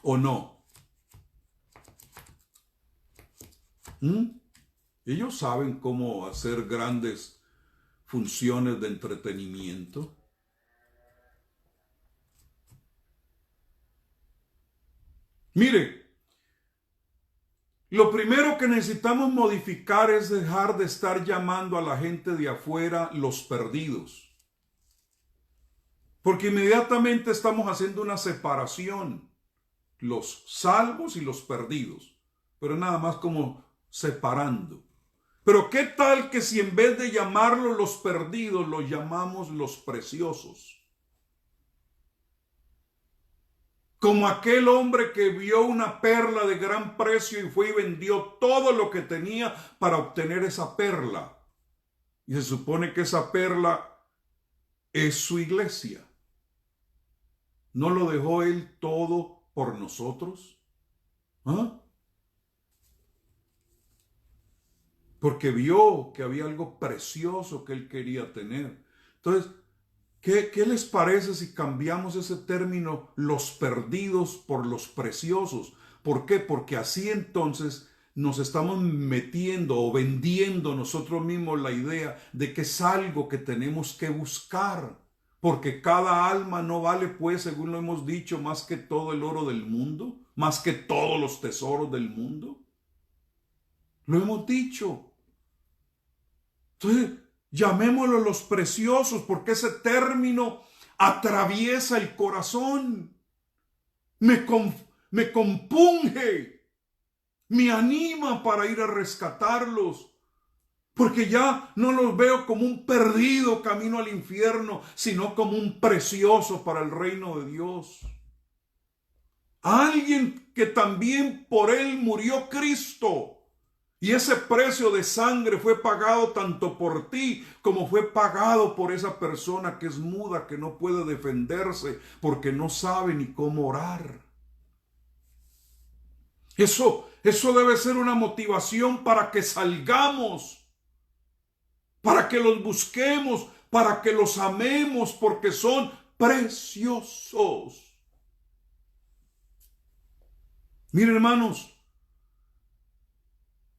¿O no? Ellos saben cómo hacer grandes funciones de entretenimiento. Mire, lo primero que necesitamos modificar es dejar de estar llamando a la gente de afuera los perdidos. Porque inmediatamente estamos haciendo una separación. Los salvos y los perdidos. Pero nada más como separando. Pero ¿qué tal que si en vez de llamarlos los perdidos, los llamamos los preciosos? Como aquel hombre que vio una perla de gran precio y fue y vendió todo lo que tenía para obtener esa perla. Y se supone que esa perla es su iglesia. ¿No lo dejó Él todo por nosotros? ¿Ah? Porque vio que había algo precioso que Él quería tener. Entonces, ¿qué les parece si cambiamos ese término, los perdidos, por los preciosos? ¿Por qué? Porque así entonces nos estamos metiendo o vendiendo nosotros mismos la idea de que es algo que tenemos que buscar. Porque cada alma no vale, pues, según lo hemos dicho, más que todo el oro del mundo, más que todos los tesoros del mundo. Lo hemos dicho. Entonces, llamémoslo los preciosos, porque ese término atraviesa el corazón, me, me compunge, me anima para ir a rescatarlos, porque ya no los veo como un perdido camino al infierno, sino como un precioso para el reino de Dios. Alguien que también por él murió Cristo. Y ese precio de sangre fue pagado tanto por ti como fue pagado por esa persona que es muda, que no puede defenderse porque no sabe ni cómo orar. Eso debe ser una motivación para que salgamos, para que los busquemos, para que los amemos, porque son preciosos. Miren, hermanos,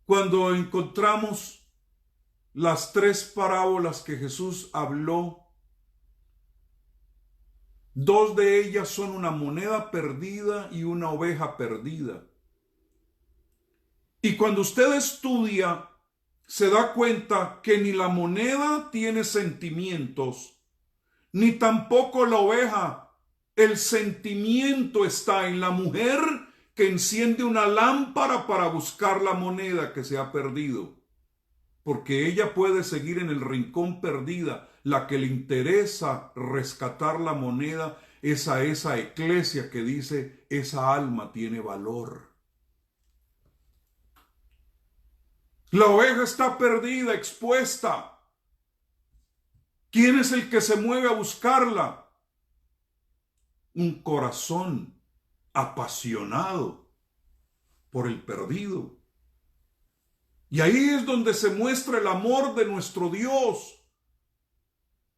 cuando encontramos las tres parábolas que Jesús habló, dos de ellas son una moneda perdida y una oveja perdida. Y cuando usted estudia, se da cuenta que ni la moneda tiene sentimientos, ni tampoco la oveja. El sentimiento está en la mujer que enciende una lámpara para buscar la moneda que se ha perdido. Porque ella puede seguir en el rincón perdida. La que le interesa rescatar la moneda es a esa eclesia que dice, esa alma tiene valor. La oveja está perdida, expuesta. ¿Quién es el que se mueve a buscarla? Un corazón apasionado por el perdido. Y ahí es donde se muestra el amor de nuestro Dios,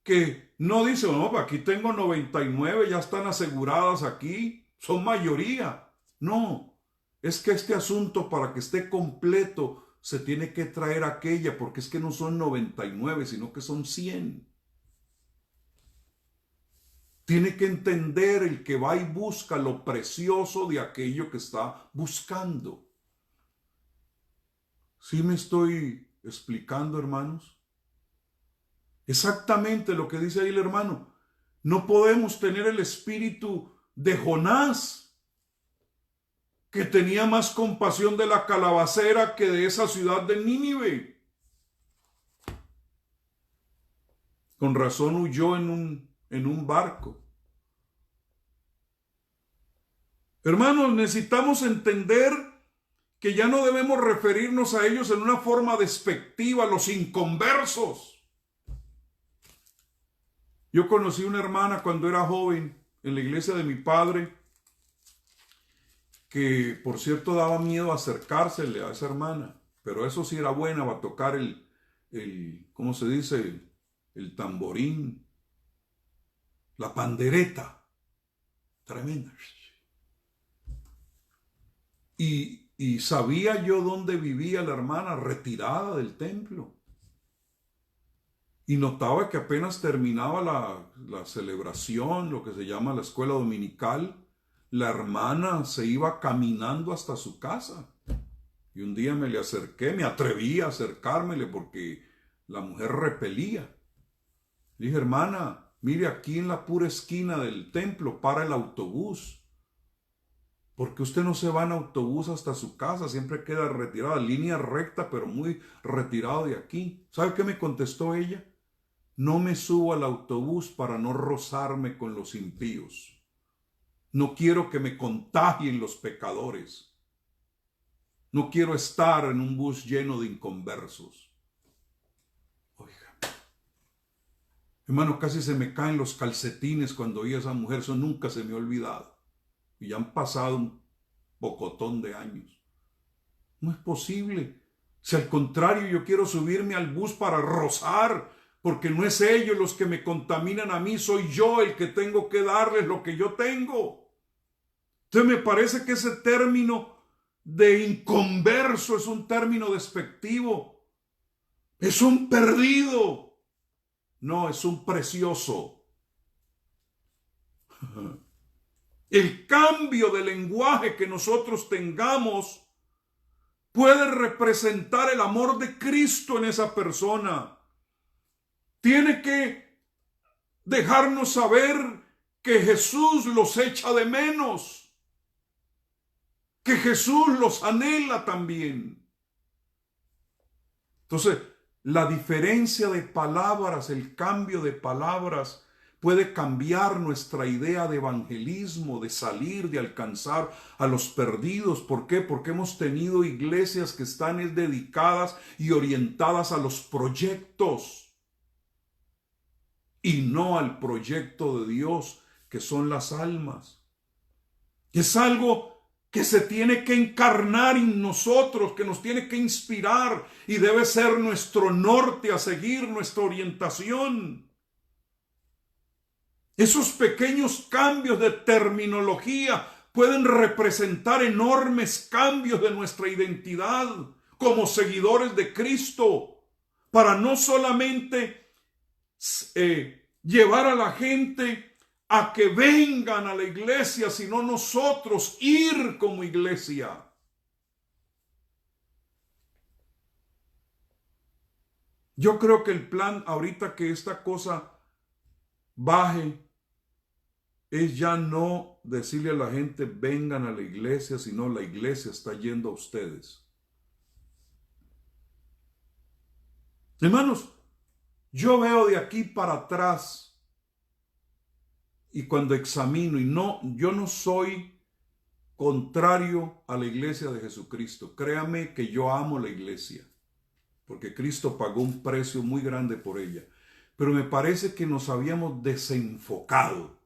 que no dice, no, aquí tengo 99, ya están aseguradas aquí, son mayoría. No, es que este asunto, para que esté completo, se tiene que traer aquella, porque es que no son 99, sino que son 100. Tiene que entender el que va y busca lo precioso de aquello que está buscando. ¿Sí me estoy explicando, hermanos? Exactamente lo que dice ahí el hermano. No podemos tener el espíritu de Jonás, que tenía más compasión de la calabacera que de esa ciudad de Nínive. Con razón huyó en un barco. Hermanos, necesitamos entender que ya no debemos referirnos a ellos en una forma despectiva, los inconversos. Yo conocí una hermana cuando era joven en la iglesia de mi padre, que por cierto daba miedo acercársele a esa hermana, pero eso sí era buena, va a tocar ¿cómo se dice? El tamborín, la pandereta, tremenda. Y sabía yo dónde vivía la hermana, retirada del templo. Y notaba que apenas terminaba la celebración, lo que se llama la escuela dominical, la hermana se iba caminando hasta su casa. Y un día me le acerqué, me atreví a acercármele porque la mujer repelía. Dije, hermana, mire, aquí en la pura esquina del templo para el autobús. Porque usted no se va en autobús hasta su casa, siempre queda retirada, línea recta, pero muy retirado de aquí. ¿Sabe qué me contestó ella? No me subo al autobús para no rozarme con los impíos. No quiero que me contagien los pecadores. No quiero estar en un bus lleno de inconversos. Oiga, Hermano, casi se me caen los calcetines cuando oí a esa mujer. Eso nunca se me ha olvidado. Y ya han pasado un pocotón de años. No es posible. Si al contrario yo quiero subirme al bus para rozar, porque no es ellos los que me contaminan a mí, soy yo el que tengo que darles lo que yo tengo. Entonces me parece que ese término de inconverso es un término despectivo. Es un perdido. No, es un precioso. El cambio de lenguaje que nosotros tengamos puede representar el amor de Cristo en esa persona. Tiene que dejarnos saber que Jesús los echa de menos, que Jesús los anhela también. Entonces, la diferencia de palabras, el cambio de palabras puede cambiar nuestra idea de evangelismo, de salir, de alcanzar a los perdidos. ¿Por qué? Porque hemos tenido iglesias que están dedicadas y orientadas a los proyectos y no al proyecto de Dios, que son las almas. Es algo que se tiene que encarnar en nosotros, que nos tiene que inspirar y debe ser nuestro norte a seguir, nuestra orientación. Esos pequeños cambios de terminología pueden representar enormes cambios de nuestra identidad como seguidores de Cristo, para no solamente llevar a la gente a que vengan a la iglesia, sino nosotros ir como iglesia. Yo creo que el plan ahorita que esta cosa baje es ya no decirle a la gente vengan a la iglesia, sino la iglesia está yendo a ustedes. Hermanos, yo veo de aquí para atrás y cuando examino, yo no soy contrario a la iglesia de Jesucristo. Créame que yo amo la iglesia, porque Cristo pagó un precio muy grande por ella. Pero me parece que nos habíamos desenfocado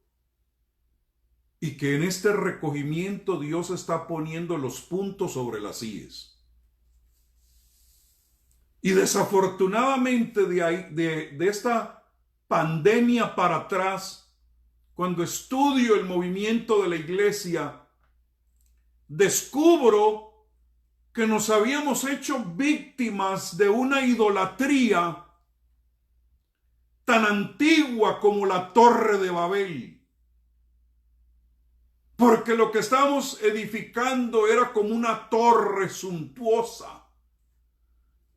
y que en este recogimiento Dios está poniendo los puntos sobre las íes. Y desafortunadamente de esta pandemia para atrás, cuando estudio el movimiento de la iglesia, descubro que nos habíamos hecho víctimas de una idolatría tan antigua como la Torre de Babel. Porque lo que estábamos edificando era como una torre suntuosa.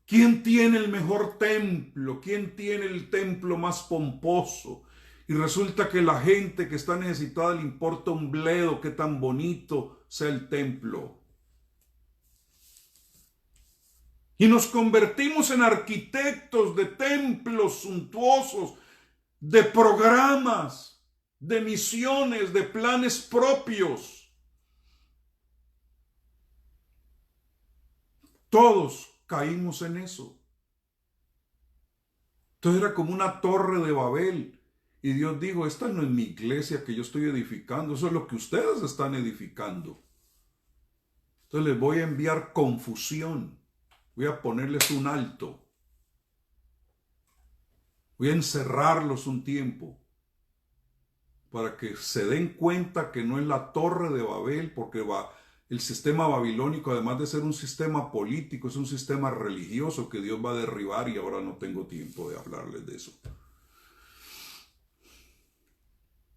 ¿Quién tiene el mejor templo? ¿Quién tiene el templo más pomposo? Y resulta que la gente que está necesitada le importa un bledo qué tan bonito sea el templo. Y nos convertimos en arquitectos de templos suntuosos, de programas, de misiones, de planes propios. Todos caímos en eso. Entonces era como una torre de Babel. Y Dios dijo, esta no es mi iglesia que yo estoy edificando, eso es lo que ustedes están edificando. Entonces les voy a enviar confusión. Voy a ponerles un alto. Voy a encerrarlos un tiempo para que se den cuenta que no es la torre de Babel, porque el sistema babilónico, además de ser un sistema político, es un sistema religioso que Dios va a derribar y ahora no tengo tiempo de hablarles de eso.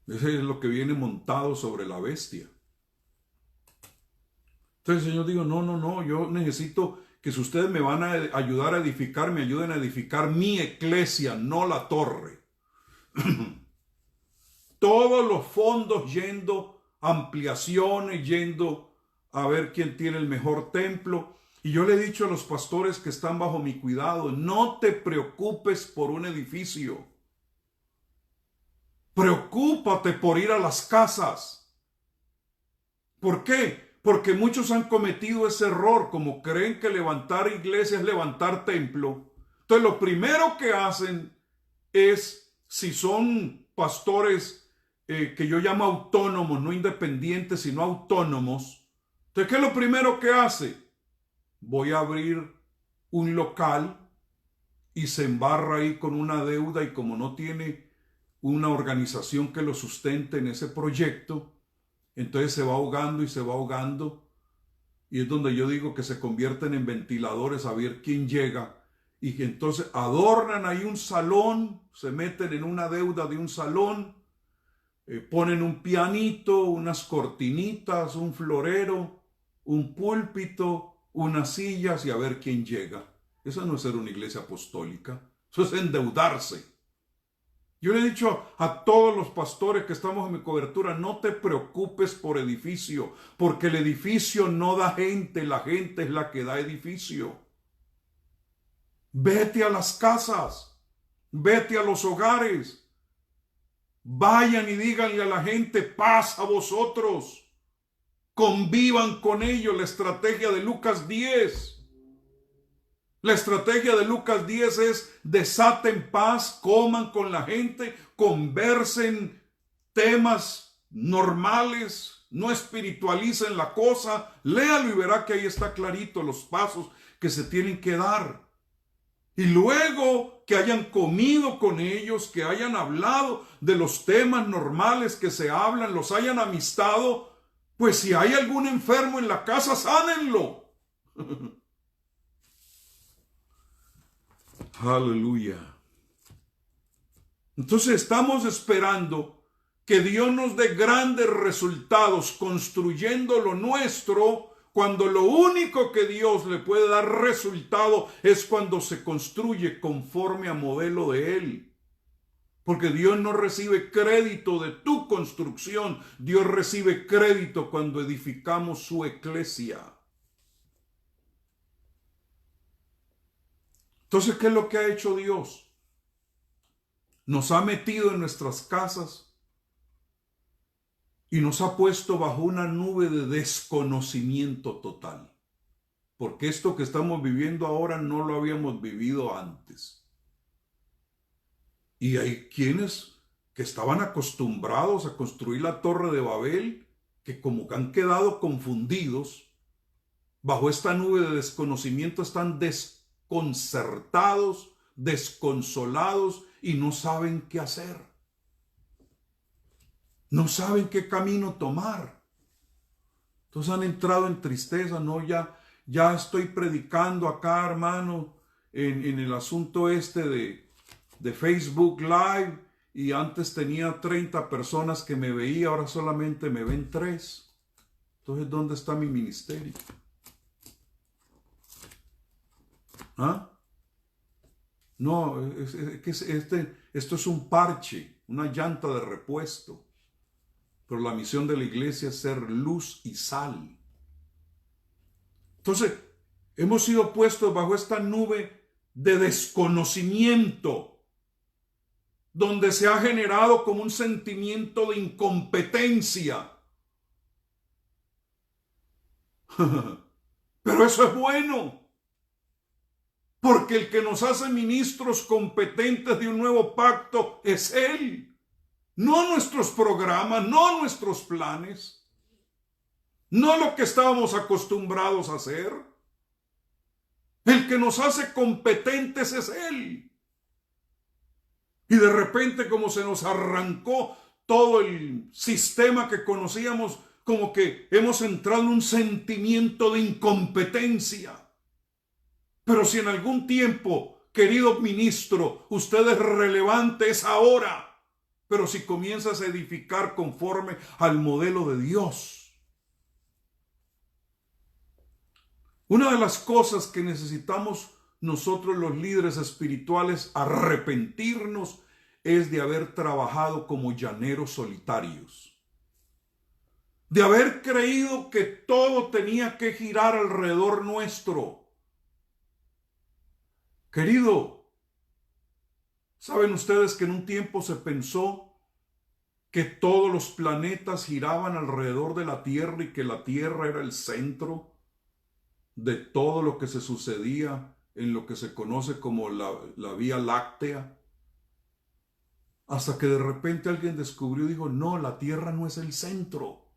Ese es lo que viene montado sobre la bestia. Entonces el Señor dijo, no, yo necesito que si ustedes me van a ayudar a edificar, me ayuden a edificar mi iglesia, no la torre. Todos los fondos yendo, ampliaciones, yendo a ver quién tiene el mejor templo. Y yo le he dicho a los pastores que están bajo mi cuidado, no te preocupes por un edificio. Preocúpate por ir a las casas. ¿Por qué? Porque muchos han cometido ese error, como creen que levantar iglesia es levantar templo. Entonces lo primero que hacen es si son pastores que yo llamo autónomos, no independientes, sino autónomos, entonces, ¿qué es lo primero que hace? Voy a abrir un local y se embarra ahí con una deuda, y como no tiene una organización que lo sustente en ese proyecto, entonces se va ahogando y se va ahogando, y es donde yo digo que se convierten en ventiladores a ver quién llega, y que entonces adornan ahí un salón, se meten en una deuda de un salón, ponen un pianito, unas cortinitas, un florero, un púlpito, unas sillas, y a ver quién llega. Eso no es ser una iglesia apostólica, eso es endeudarse. Yo le he dicho a todos los pastores que estamos en mi cobertura, no te preocupes por edificio, porque el edificio no da gente, la gente es la que da edificio. Vete a las casas, vete a los hogares, vayan y díganle a la gente, paz a vosotros, convivan con ellos. La estrategia de Lucas 10. La estrategia de Lucas 10 es: desaten paz, coman con la gente, conversen temas normales, no espiritualicen la cosa. Léalo y verá que ahí está clarito los pasos que se tienen que dar. Y luego que hayan comido con ellos, que hayan hablado de los temas normales que se hablan, los hayan amistado, pues si hay algún enfermo en la casa, sánenlo. Aleluya. Entonces estamos esperando que Dios nos dé grandes resultados construyendo lo nuestro, cuando lo único que Dios le puede dar resultado es cuando se construye conforme a modelo de Él. Porque Dios no recibe crédito de tu construcción, Dios recibe crédito cuando edificamos su iglesia. Entonces, ¿qué es lo que ha hecho Dios? Nos ha metido en nuestras casas y nos ha puesto bajo una nube de desconocimiento total. Porque esto que estamos viviendo ahora no lo habíamos vivido antes. Y hay quienes que estaban acostumbrados a construir la Torre de Babel, que como que han quedado confundidos, bajo esta nube de desconocimiento están desconcertados, desconsolados y no saben qué hacer. No saben qué camino tomar. Entonces han entrado en tristeza. No, ya estoy predicando acá, hermano, en el asunto de Facebook Live, y antes tenía 30 personas que me veía, ahora solamente me ven 3. Entonces, ¿dónde está mi ministerio? ¿Ah? No, esto es un parche, una llanta de repuesto. Pero la misión de la iglesia es ser luz y sal. Entonces, hemos sido puestos bajo esta nube de desconocimiento, donde se ha generado como un sentimiento de incompetencia. Pero eso es bueno, porque el que nos hace ministros competentes de un nuevo pacto es Él. No nuestros programas, no nuestros planes, no lo que estábamos acostumbrados a hacer. El que nos hace competentes es Él. Y de repente, como se nos arrancó todo el sistema que conocíamos, como que hemos entrado en un sentimiento de incompetencia. Pero si en algún tiempo, querido ministro, usted es relevante, es ahora. Pero si comienzas a edificar conforme al modelo de Dios. Una de las cosas que necesitamos nosotros los líderes espirituales arrepentirnos es de haber trabajado como llaneros solitarios. De haber creído que todo tenía que girar alrededor nuestro. Querido, ¿saben ustedes que en un tiempo se pensó que todos los planetas giraban alrededor de la Tierra y que la Tierra era el centro de todo lo que se sucedía en lo que se conoce como la Vía Láctea? Hasta que de repente alguien descubrió y dijo, no, la Tierra no es el centro.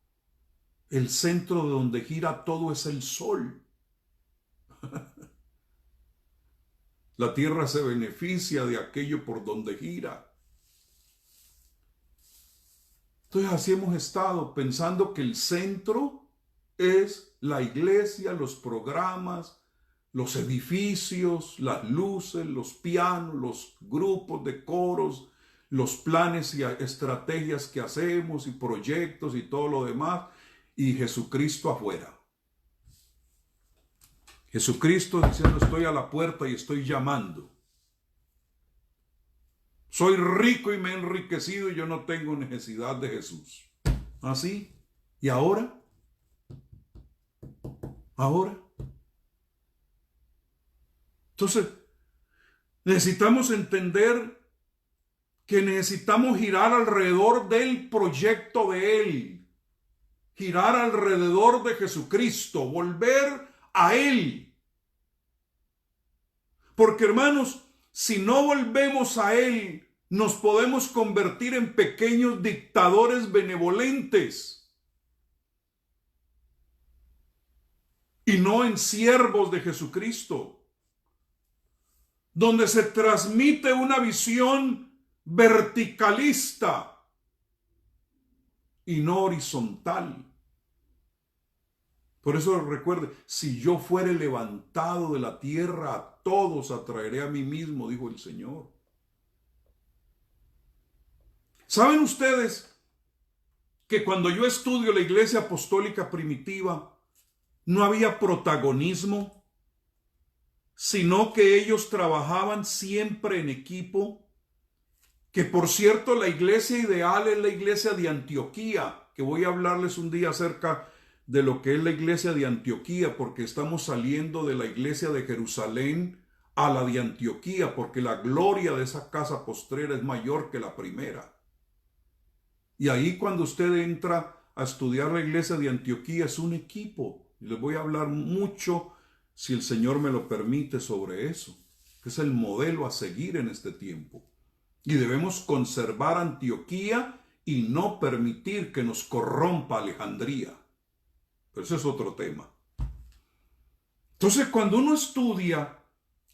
El centro de donde gira todo es el Sol. La Tierra se beneficia de aquello por donde gira. Entonces así hemos estado pensando que el centro es la iglesia, los programas, los edificios, las luces, los pianos, los grupos de coros, los planes y estrategias que hacemos y proyectos y todo lo demás, y Jesucristo afuera. Jesucristo diciendo, estoy a la puerta y estoy llamando. Soy rico y me he enriquecido y yo no tengo necesidad de Jesús. ¿Así? ¿Y ahora? ¿Ahora? Entonces, necesitamos entender que necesitamos girar alrededor del proyecto de Él. Girar alrededor de Jesucristo. Volver a Él. Porque, hermanos, si no volvemos a Él, nos podemos convertir en pequeños dictadores benevolentes y no en siervos de Jesucristo, donde se transmite una visión verticalista y no horizontal. Por eso recuerde, si yo fuere levantado de la tierra, a todos atraeré a mí mismo, dijo el Señor. ¿Saben ustedes que cuando yo estudio la iglesia apostólica primitiva, no había protagonismo, sino que ellos trabajaban siempre en equipo? Que por cierto, la iglesia ideal es la iglesia de Antioquía, que voy a hablarles un día acerca de lo que es la iglesia de Antioquía, porque estamos saliendo de la iglesia de Jerusalén a la de Antioquía, porque la gloria de esa casa postrera es mayor que la primera. Y ahí cuando usted entra a estudiar la iglesia de Antioquía es un equipo. Y les voy a hablar mucho, si el Señor me lo permite, sobre eso, que es el modelo a seguir en este tiempo. Y debemos conservar Antioquía y no permitir que nos corrompa Alejandría. Pero ese es otro tema. Entonces, cuando uno estudia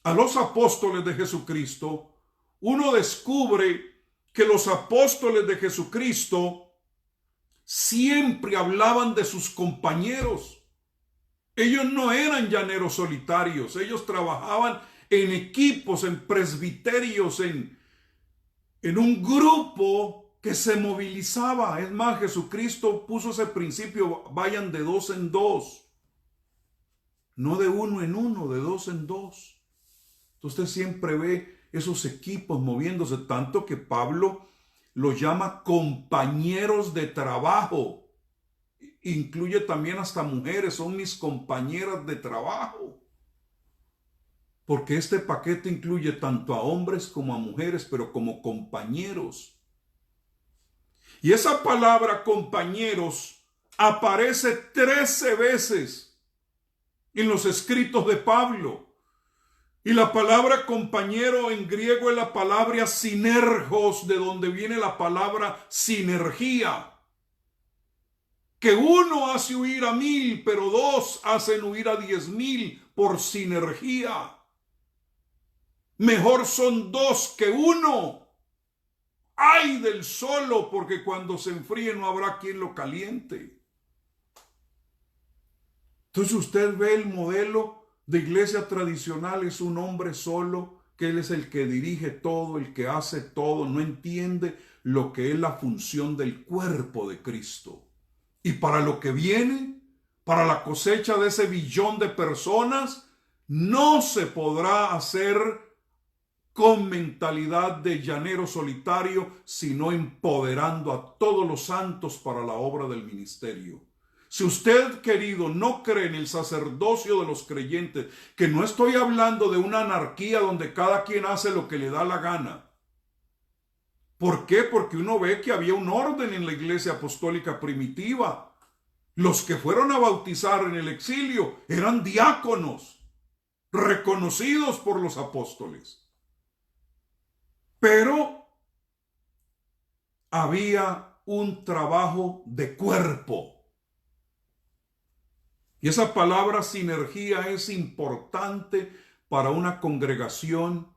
a los apóstoles de Jesucristo, uno descubre que los apóstoles de Jesucristo siempre hablaban de sus compañeros. Ellos no eran llaneros solitarios, ellos trabajaban en equipos, en presbiterios, en un grupo que se movilizaba. Es más, Jesucristo puso ese principio, vayan de dos en dos, no de uno en uno, de dos en dos. Entonces usted siempre ve esos equipos moviéndose, tanto que Pablo los llama compañeros de trabajo. Incluye también hasta mujeres, son mis compañeras de trabajo. Porque este paquete incluye tanto a hombres como a mujeres, pero como compañeros. Y esa palabra compañeros aparece 13 veces en los escritos de Pablo. Y la palabra compañero en griego es la palabra sinergos, de donde viene la palabra sinergia. Que uno hace huir a 1000, pero dos hacen huir a 10,000 por sinergia. Mejor son dos que uno. ¡Ay del solo! Porque cuando se enfríe no habrá quien lo caliente. Entonces usted ve el modelo de iglesia tradicional, es un hombre solo, que él es el que dirige todo, el que hace todo, no entiende lo que es la función del cuerpo de Cristo. Y para lo que viene, para la cosecha de ese 1 billón de personas, no se podrá hacer con mentalidad de llanero solitario, sino empoderando a todos los santos para la obra del ministerio. Si usted, querido, no cree en el sacerdocio de los creyentes, que no estoy hablando de una anarquía donde cada quien hace lo que le da la gana. ¿Por qué? Porque uno ve que había un orden en la iglesia apostólica primitiva. Los que fueron a bautizar en el exilio eran diáconos, reconocidos por los apóstoles. Pero había un trabajo de cuerpo. Y esa palabra sinergia es importante para una congregación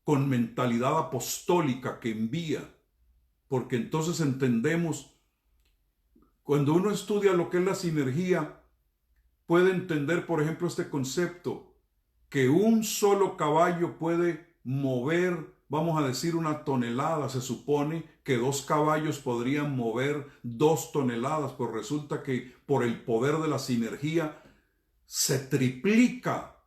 con mentalidad apostólica que envía, porque entonces entendemos, cuando uno estudia lo que es la sinergia, puede entender, por ejemplo, este concepto, que un solo caballo puede mover, vamos a decir, 1 tonelada. Se supone que 2 caballos podrían mover 2 toneladas, pero resulta que por el poder de la sinergia se triplica,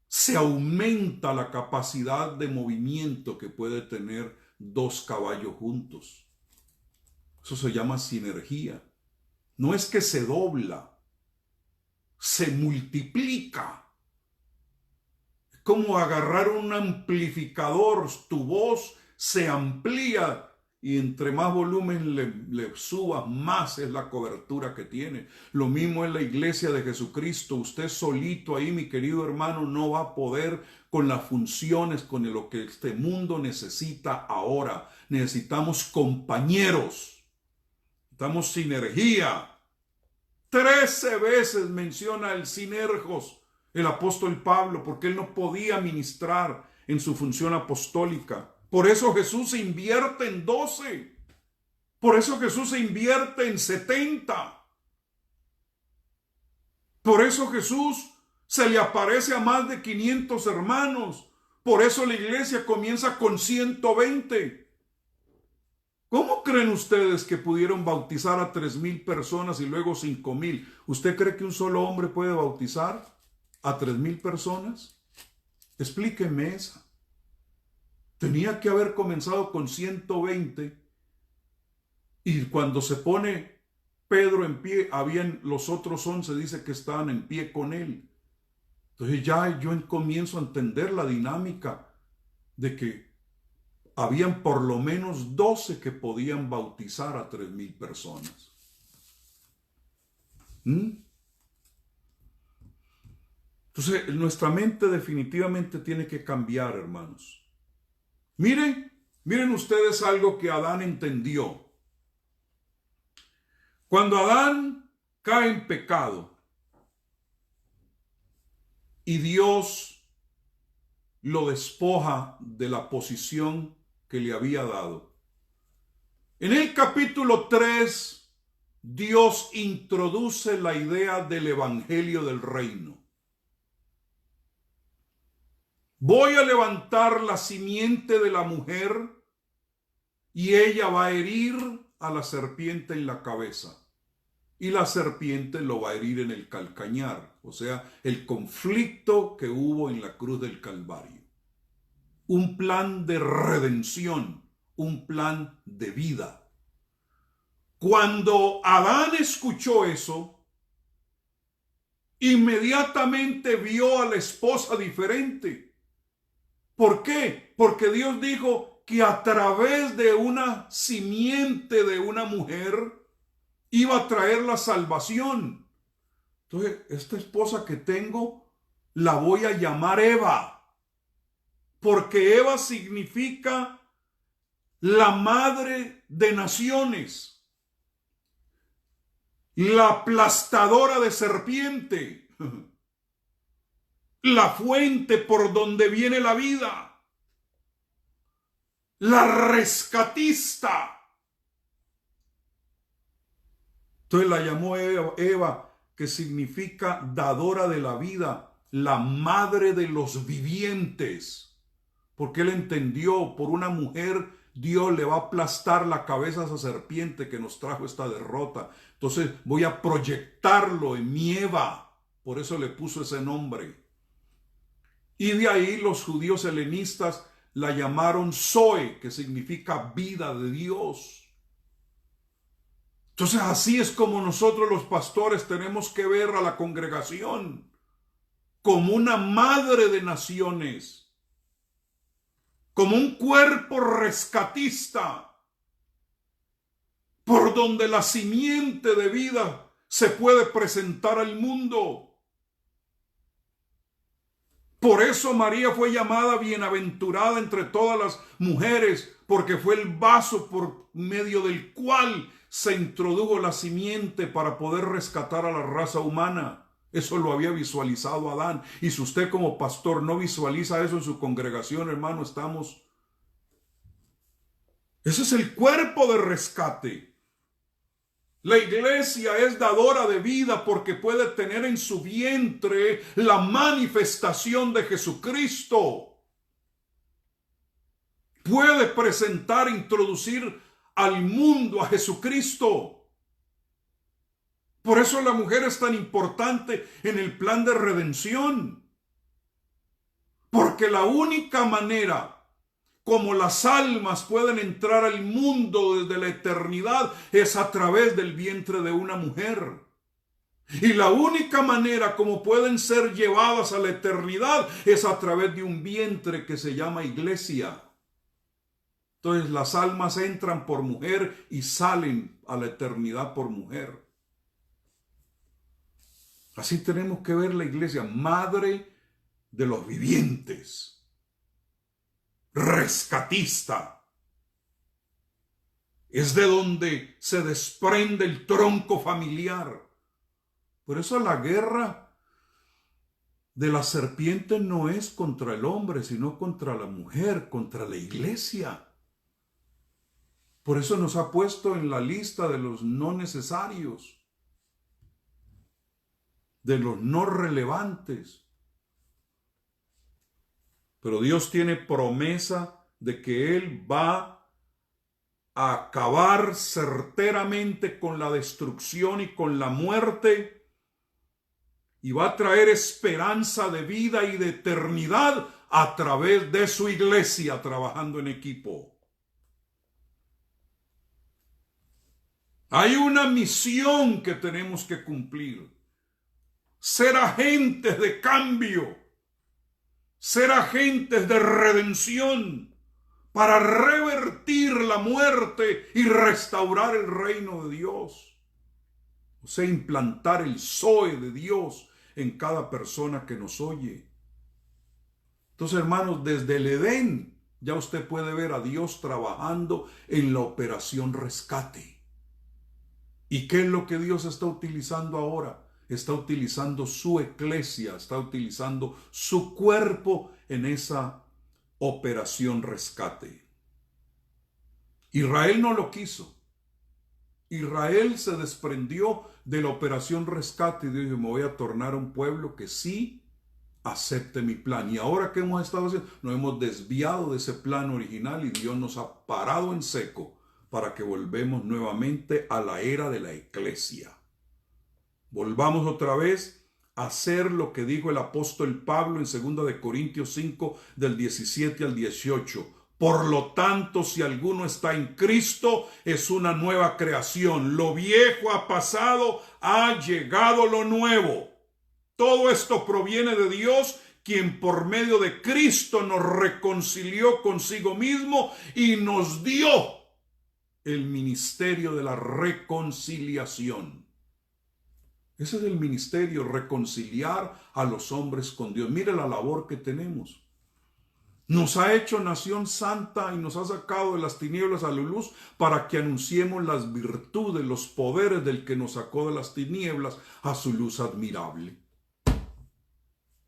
se aumenta la capacidad de movimiento que puede tener 2 caballos juntos. Eso se llama sinergia. No es que se dobla, se multiplica. Como agarrar un amplificador, tu voz se amplía y entre más volumen le subas, más es la cobertura que tiene. Lo mismo en la iglesia de Jesucristo. Usted solito ahí, mi querido hermano, no va a poder con las funciones, con lo que este mundo necesita ahora. Necesitamos compañeros, necesitamos sinergia. 13 veces menciona el sinergos el apóstol Pablo, porque él no podía ministrar en su función apostólica. Por eso Jesús se invierte en 12. Por eso Jesús se invierte en 70. Por eso Jesús se le aparece a más de 500 hermanos. Por eso la iglesia comienza con 120. ¿Cómo creen ustedes que pudieron bautizar a 3,000 personas y luego 5,000? ¿Usted cree que un solo hombre puede bautizar a 3,000 personas? Explíqueme esa. Tenía que haber comenzado con 120 y cuando se pone Pedro en pie, habían los otros 11, dice que estaban en pie con él. Entonces ya yo comienzo a entender la dinámica de que habían por lo menos 12 que podían bautizar a 3,000 personas. Entonces, nuestra mente definitivamente tiene que cambiar, hermanos. Miren ustedes algo que Adán entendió. Cuando Adán cae en pecado y Dios lo despoja de la posición que le había dado. En el capítulo 3, Dios introduce la idea del evangelio del reino. Voy a levantar la simiente de la mujer y ella va a herir a la serpiente en la cabeza. Y la serpiente lo va a herir en el calcañar, o sea, el conflicto que hubo en la cruz del Calvario. Un plan de redención, un plan de vida. Cuando Adán escuchó eso, inmediatamente vio a la esposa diferente. ¿Por qué? Porque Dios dijo que a través de una simiente de una mujer iba a traer la salvación. Entonces, esta esposa que tengo la voy a llamar Eva, porque Eva significa la madre de naciones, la aplastadora de serpiente, la fuente por donde viene la vida, la rescatista. Entonces la llamó Eva, que significa dadora de la vida, la madre de los vivientes, porque él entendió, por una mujer Dios le va a aplastar la cabeza a esa serpiente que nos trajo esta derrota. Entonces voy a proyectarlo en mi Eva, por eso le puso ese nombre. Y de ahí los judíos helenistas la llamaron Zoe, que significa vida de Dios. Entonces así es como nosotros los pastores tenemos que ver a la congregación como una madre de naciones, como un cuerpo rescatista, por donde la simiente de vida se puede presentar al mundo. Por eso María fue llamada bienaventurada entre todas las mujeres, porque fue el vaso por medio del cual se introdujo la simiente para poder rescatar a la raza humana. Eso lo había visualizado Adán. Y si usted como pastor no visualiza eso en su congregación, hermano, ese es el cuerpo de rescate. La iglesia es dadora de vida porque puede tener en su vientre la manifestación de Jesucristo. Puede presentar, introducir al mundo a Jesucristo. Por eso la mujer es tan importante en el plan de redención. Porque la única manera como las almas pueden entrar al mundo desde la eternidad es a través del vientre de una mujer. Y la única manera como pueden ser llevadas a la eternidad es a través de un vientre que se llama iglesia. Entonces las almas entran por mujer y salen a la eternidad por mujer. Así tenemos que ver la iglesia, madre de los vivientes, rescatista. Es de donde se desprende el tronco familiar. Por eso la guerra de la serpiente no es contra el hombre, sino contra la mujer, contra la iglesia. Por eso nos ha puesto en la lista de los no necesarios, de los no relevantes. Pero Dios tiene promesa de que Él va a acabar certeramente con la destrucción y con la muerte y va a traer esperanza de vida y de eternidad a través de su iglesia trabajando en equipo. Hay una misión que tenemos que cumplir. Ser agentes de cambio. Ser agentes de redención para revertir la muerte y restaurar el reino de Dios. O sea, implantar el Zoe de Dios en cada persona que nos oye. Entonces, hermanos, desde el Edén ya usted puede ver a Dios trabajando en la operación rescate. ¿Y qué es lo que Dios está utilizando ahora? Está utilizando su iglesia, está utilizando su cuerpo en esa operación rescate. Israel no lo quiso. Israel se desprendió de la operación rescate y dijo: me voy a tornar un pueblo que sí acepte mi plan. Y ahora, ¿qué hemos estado haciendo? Nos hemos desviado de ese plan original y Dios nos ha parado en seco para que volvemos nuevamente a la era de la iglesia. Volvamos otra vez a hacer lo que dijo el apóstol Pablo en 2 de Corintios 5 del 17 al 18. Por lo tanto, si alguno está en Cristo, es una nueva creación. Lo viejo ha pasado, ha llegado lo nuevo. Todo esto proviene de Dios, quien por medio de Cristo nos reconcilió consigo mismo y nos dio el ministerio de la reconciliación. Ese es el ministerio, reconciliar a los hombres con Dios. Mire la labor que tenemos. Nos ha hecho nación santa y nos ha sacado de las tinieblas a la luz para que anunciemos las virtudes, los poderes del que nos sacó de las tinieblas a su luz admirable.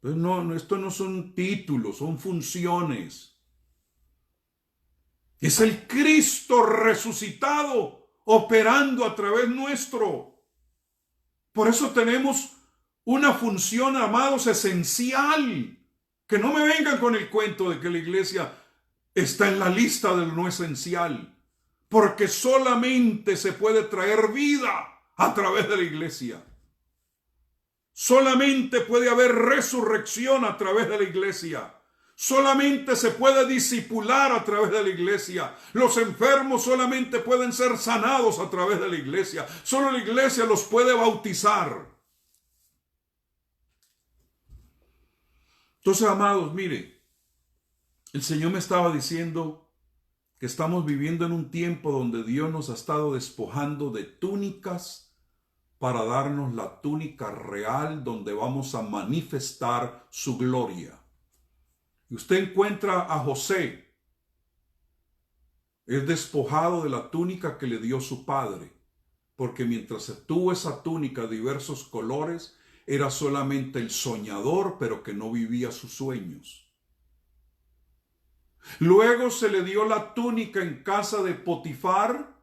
Entonces, esto no son títulos, son funciones. Es el Cristo resucitado operando a través nuestro. Por eso tenemos una función, amados, esencial. Que no me vengan con el cuento de que la iglesia está en la lista de lo no esencial. Porque solamente se puede traer vida a través de la iglesia. Solamente puede haber resurrección a través de la iglesia. Solamente se puede discipular a través de la iglesia. Los enfermos solamente pueden ser sanados a través de la iglesia. Solo la iglesia los puede bautizar. Entonces, amados, mire, el Señor me estaba diciendo que estamos viviendo en un tiempo donde Dios nos ha estado despojando de túnicas para darnos la túnica real donde vamos a manifestar su gloria. Y usted encuentra a José es despojado de la túnica que le dio su padre, porque mientras tuvo esa túnica de diversos colores, era solamente el soñador, pero que no vivía sus sueños. Luego se le dio la túnica en casa de Potifar,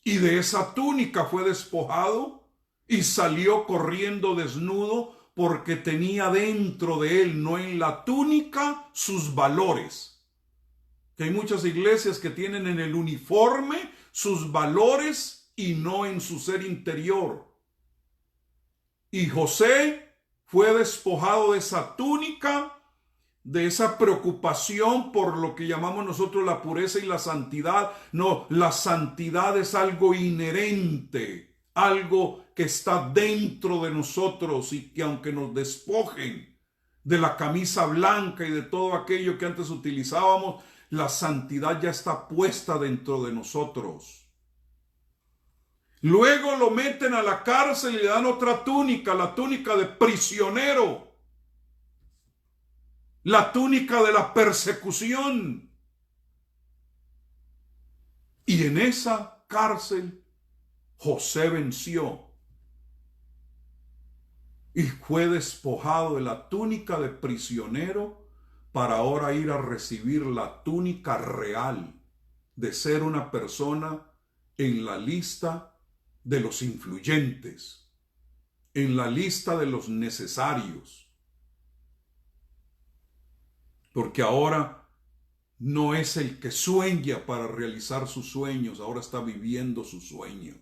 y de esa túnica fue despojado y salió corriendo desnudo, porque tenía dentro de él, no en la túnica, sus valores. Que hay muchas iglesias que tienen en el uniforme sus valores y no en su ser interior. Y José fue despojado de esa túnica, de esa preocupación por lo que llamamos nosotros la pureza y la santidad. No, la santidad es algo inherente, algo que está dentro de nosotros, y que aunque nos despojen de la camisa blanca y de todo aquello que antes utilizábamos, la santidad ya está puesta dentro de nosotros. Luego lo meten a la cárcel y le dan otra túnica, la túnica de prisionero, la túnica de la persecución. Y en esa cárcel José venció y fue despojado de la túnica de prisionero para ahora ir a recibir la túnica real de ser una persona en la lista de los influyentes, en la lista de los necesarios. Porque ahora no es el que sueña para realizar sus sueños, ahora está viviendo su sueño.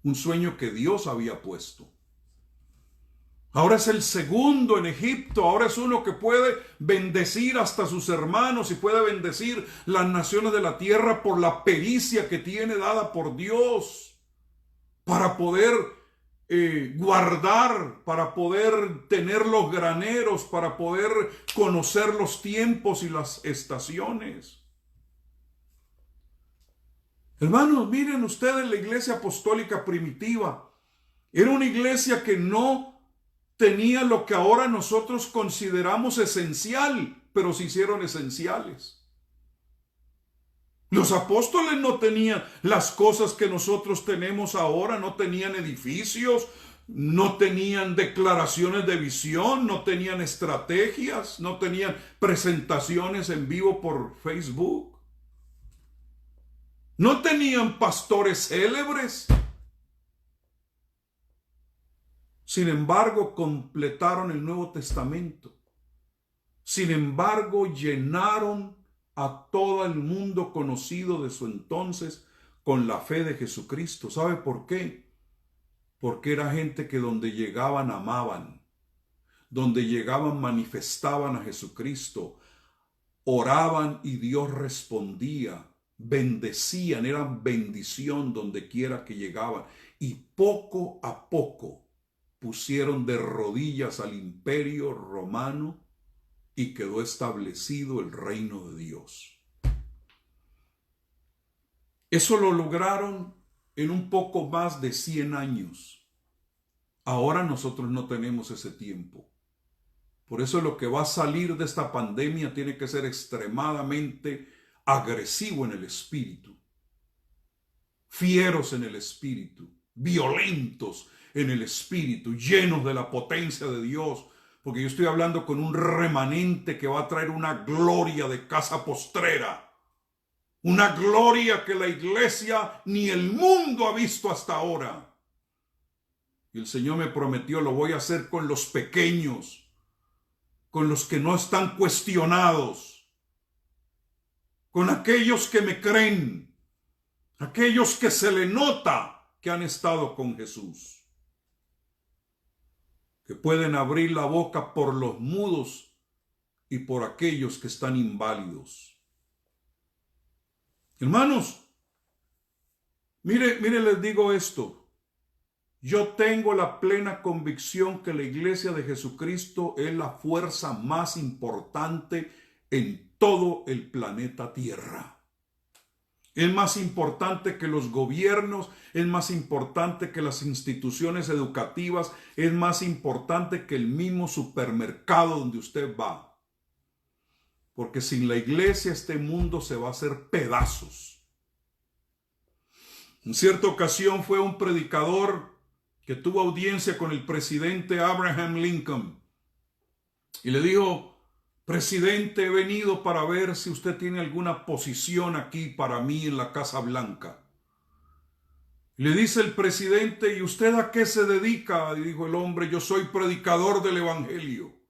Un sueño que Dios había puesto. Ahora es el segundo en Egipto, ahora es uno que puede bendecir hasta sus hermanos y puede bendecir las naciones de la tierra por la pericia que tiene dada por Dios, para poder guardar, para poder tener los graneros, para poder conocer los tiempos y las estaciones. Hermanos, miren ustedes la iglesia apostólica primitiva. Era una iglesia que no tenía lo que ahora nosotros consideramos esencial, pero se hicieron esenciales. Los apóstoles no tenían las cosas que nosotros tenemos ahora, no tenían edificios, no tenían declaraciones de visión, no tenían estrategias, no tenían presentaciones en vivo por Facebook. No tenían pastores célebres. Sin embargo, completaron el Nuevo Testamento. Sin embargo, llenaron a todo el mundo conocido de su entonces con la fe de Jesucristo. ¿Sabe por qué? Porque era gente que donde llegaban amaban, donde llegaban manifestaban a Jesucristo, oraban y Dios respondía, bendecían, eran bendición donde quiera que llegaban, y poco a poco pusieron de rodillas al imperio romano y quedó establecido el reino de Dios. Eso lo lograron en un poco más de 100 años. Ahora nosotros no tenemos ese tiempo. Por eso lo que va a salir de esta pandemia tiene que ser extremadamente agresivo en el espíritu, fieros en el espíritu, violentos en el espíritu, llenos de la potencia de Dios, porque yo estoy hablando con un remanente que va a traer una gloria de casa postrera, una gloria que la iglesia ni el mundo ha visto hasta ahora. Y el Señor me prometió, lo voy a hacer con los pequeños, con los que no están cuestionados, con aquellos que me creen, aquellos que se le nota que han estado con Jesús, que pueden abrir la boca por los mudos y por aquellos que están inválidos. Hermanos, mire, les digo esto. Yo tengo la plena convicción que la iglesia de Jesucristo es la fuerza más importante en todo el planeta Tierra. Es más importante que los gobiernos, es más importante que las instituciones educativas, es más importante que el mismo supermercado donde usted va. Porque sin la iglesia este mundo se va a hacer pedazos. En cierta ocasión fue un predicador que tuvo audiencia con el presidente Abraham Lincoln y le dijo: presidente, he venido para ver si usted tiene alguna posición aquí para mí en la Casa Blanca. Le dice el presidente: ¿y usted a qué se dedica? Y dijo el hombre: yo soy predicador del evangelio.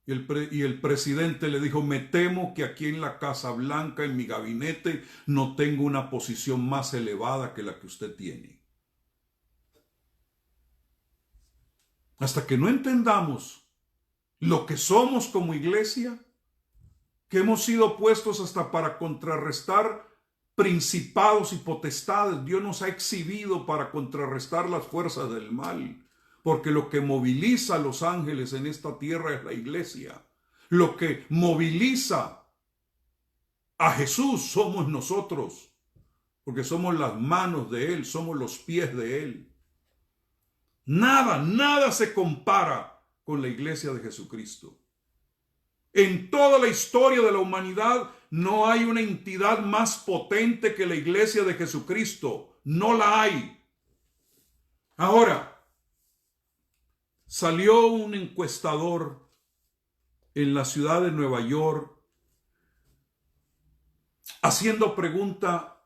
Y el presidente le dijo: me temo que aquí en la Casa Blanca, en mi gabinete, no tengo una posición más elevada que la que usted tiene. Hasta que no entendamos lo que somos como iglesia, que hemos sido puestos hasta para contrarrestar principados y potestades. Dios nos ha exhibido para contrarrestar las fuerzas del mal, porque lo que moviliza a los ángeles en esta tierra es la iglesia. Lo que moviliza a Jesús somos nosotros, porque somos las manos de Él, somos los pies de Él. Nada se compara con la iglesia de Jesucristo. En toda la historia de la humanidad no hay una entidad más potente que la iglesia de Jesucristo. No la hay. Ahora, salió un encuestador en la ciudad de Nueva York haciendo pregunta: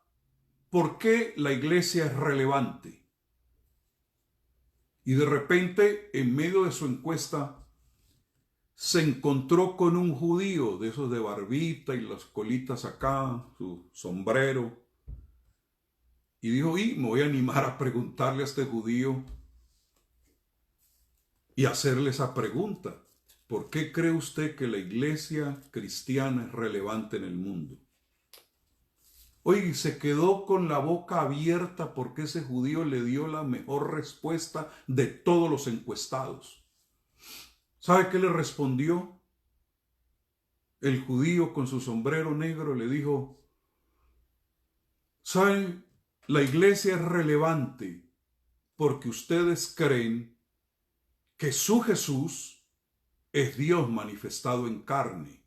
¿por qué la iglesia es relevante? Y de repente, en medio de su encuesta, se encontró con un judío de esos de barbita y las colitas acá, su sombrero, y dijo: me voy a animar a preguntarle a este judío y hacerle esa pregunta: ¿por qué cree usted que la iglesia cristiana es relevante en el mundo? Oye, se quedó con la boca abierta porque ese judío le dio la mejor respuesta de todos los encuestados. ¿Sabe qué le respondió? El judío con su sombrero negro le dijo: ¿saben? La iglesia es relevante porque ustedes creen que su Jesús es Dios manifestado en carne.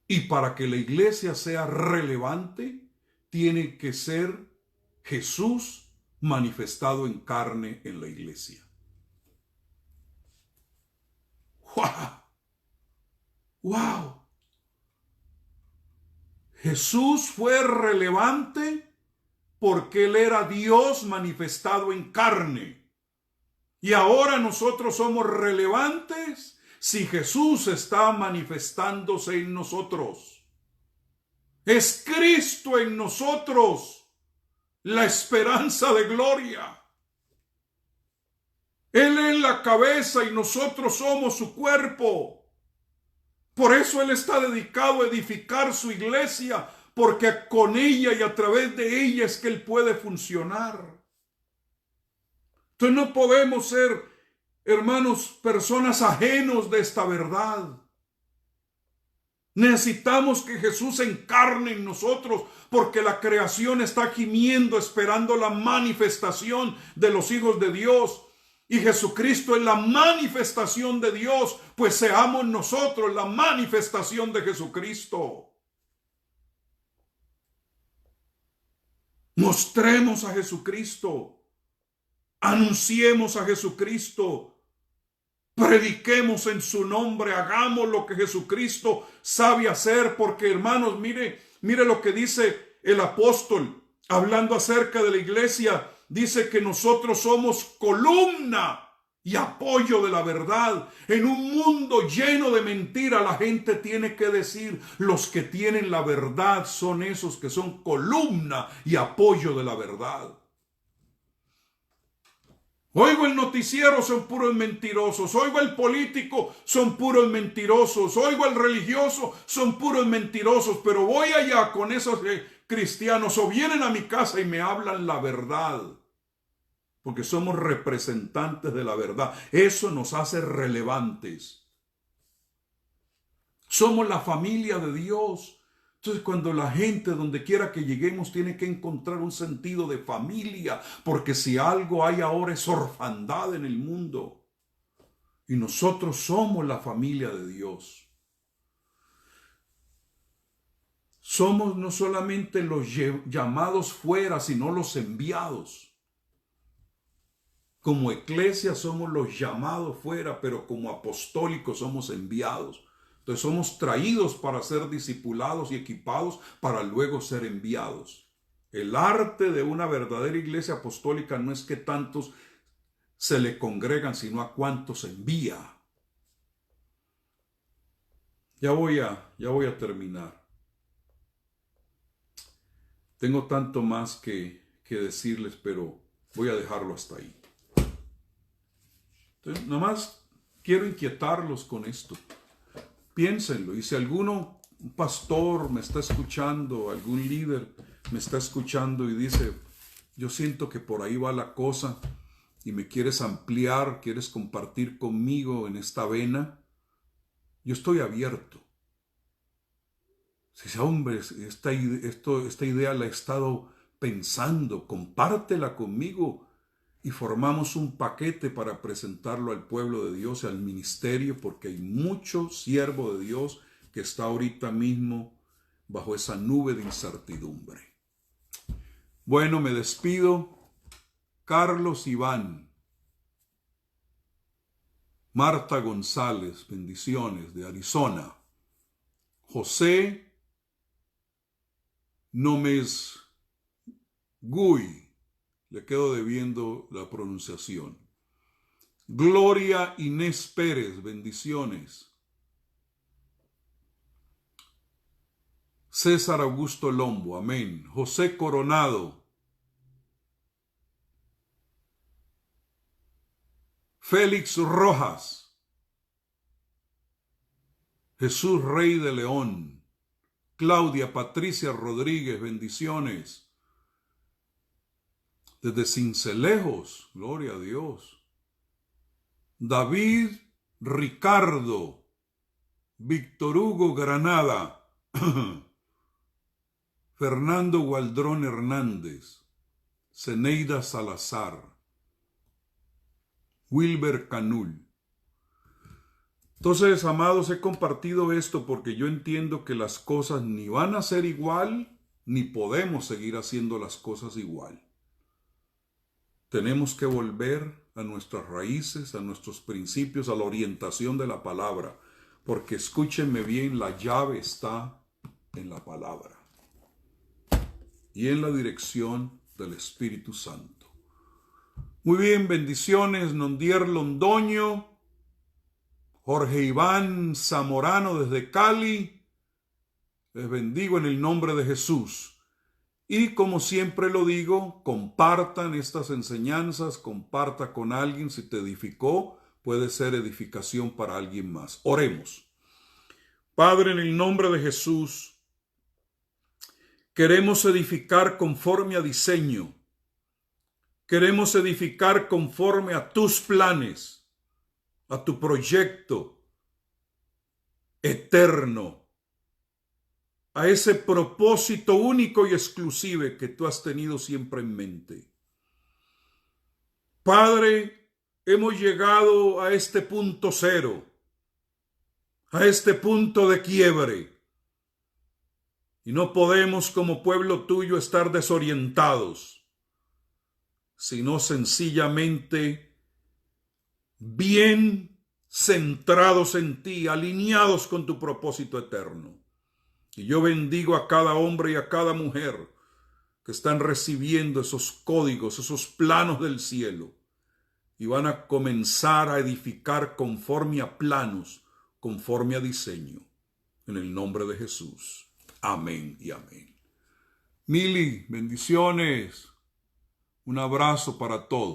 Y para que la iglesia sea relevante, tiene que ser Jesús manifestado en carne en la iglesia. ¡Wow! ¡Wow! Jesús fue relevante porque Él era Dios manifestado en carne. Y ahora nosotros somos relevantes si Jesús está manifestándose en nosotros. Es Cristo en nosotros la esperanza de gloria. Él es la cabeza y nosotros somos su cuerpo. Por eso Él está dedicado a edificar su iglesia, porque con ella y a través de ella es que Él puede funcionar. Entonces no podemos ser, hermanos, personas ajenos de esta verdad. Necesitamos que Jesús se encarne en nosotros, porque la creación está gimiendo, esperando la manifestación de los hijos de Dios. Y Jesucristo es la manifestación de Dios, pues seamos nosotros la manifestación de Jesucristo. Mostremos a Jesucristo, anunciemos a Jesucristo, prediquemos en su nombre, hagamos lo que Jesucristo sabe hacer, porque hermanos, mire lo que dice el apóstol, hablando acerca de la iglesia. Dice que nosotros somos columna y apoyo de la verdad. En un mundo lleno de mentira, la gente tiene que decir: los que tienen la verdad son esos que son columna y apoyo de la verdad. Oigo el noticiero, son puros mentirosos. Oigo el político, son puros mentirosos. Oigo el religioso, son puros mentirosos. Pero voy allá con esos cristianos, o vienen a mi casa y me hablan la verdad, porque somos representantes de la verdad. Eso nos hace relevantes. Somos la familia de Dios. Entonces, cuando la gente, donde quiera que lleguemos, tiene que encontrar un sentido de familia, porque si algo hay ahora es orfandad en el mundo, y nosotros somos la familia de Dios. Somos no solamente los llamados fuera, sino los enviados. Como iglesia somos los llamados fuera, pero como apostólicos somos enviados. Entonces somos traídos para ser discipulados y equipados para luego ser enviados. El arte de una verdadera iglesia apostólica no es que tantos se le congregan, sino a cuántos envía. Ya voy a terminar. Tengo tanto más que decirles, pero voy a dejarlo hasta ahí. Entonces, nomás quiero inquietarlos con esto. Piénsenlo, y si alguno, un pastor me está escuchando, algún líder me está escuchando y dice, yo siento que por ahí va la cosa y me quieres ampliar, quieres compartir conmigo en esta vena, yo estoy abierto. Si dice, hombre, esta idea la he estado pensando, compártela conmigo y formamos un paquete para presentarlo al pueblo de Dios y al ministerio, porque hay mucho siervo de Dios que está ahorita mismo bajo esa nube de incertidumbre. Bueno, me despido. Carlos Iván, Marta González, bendiciones de Arizona. José Nómez Guy, le quedo debiendo la pronunciación. Gloria Inés Pérez, bendiciones. César Augusto Lombo, amén. José Coronado. Félix Rojas. Jesús Rey de León. Claudia Patricia Rodríguez, bendiciones. Desde Cincelejos, gloria a Dios. David Ricardo. Víctor Hugo Granada. Fernando Gualdrón Hernández. Zeneida Salazar. Wilber Canul. Entonces, amados, he compartido esto porque yo entiendo que las cosas ni van a ser igual, ni podemos seguir haciendo las cosas igual. Tenemos que volver a nuestras raíces, a nuestros principios, a la orientación de la palabra, porque escúchenme bien, la llave está en la palabra y en la dirección del Espíritu Santo. Muy bien, bendiciones, Nondier Londoño, Jorge Iván Zamorano desde Cali, les bendigo en el nombre de Jesús. Y como siempre lo digo, compartan estas enseñanzas, comparta con alguien, si te edificó, puede ser edificación para alguien más. Oremos. Padre, en el nombre de Jesús, queremos edificar conforme a diseño. Queremos edificar conforme a tus planes, a tu proyecto eterno, a ese propósito único y exclusivo que tú has tenido siempre en mente. Padre, hemos llegado a este punto cero, a este punto de quiebre, y no podemos como pueblo tuyo estar desorientados, sino sencillamente bien centrados en ti, alineados con tu propósito eterno. Y yo bendigo a cada hombre y a cada mujer que están recibiendo esos códigos, esos planos del cielo, y van a comenzar a edificar conforme a planos, conforme a diseño, en el nombre de Jesús. Amén y amén. Mili, bendiciones. Un abrazo para todos.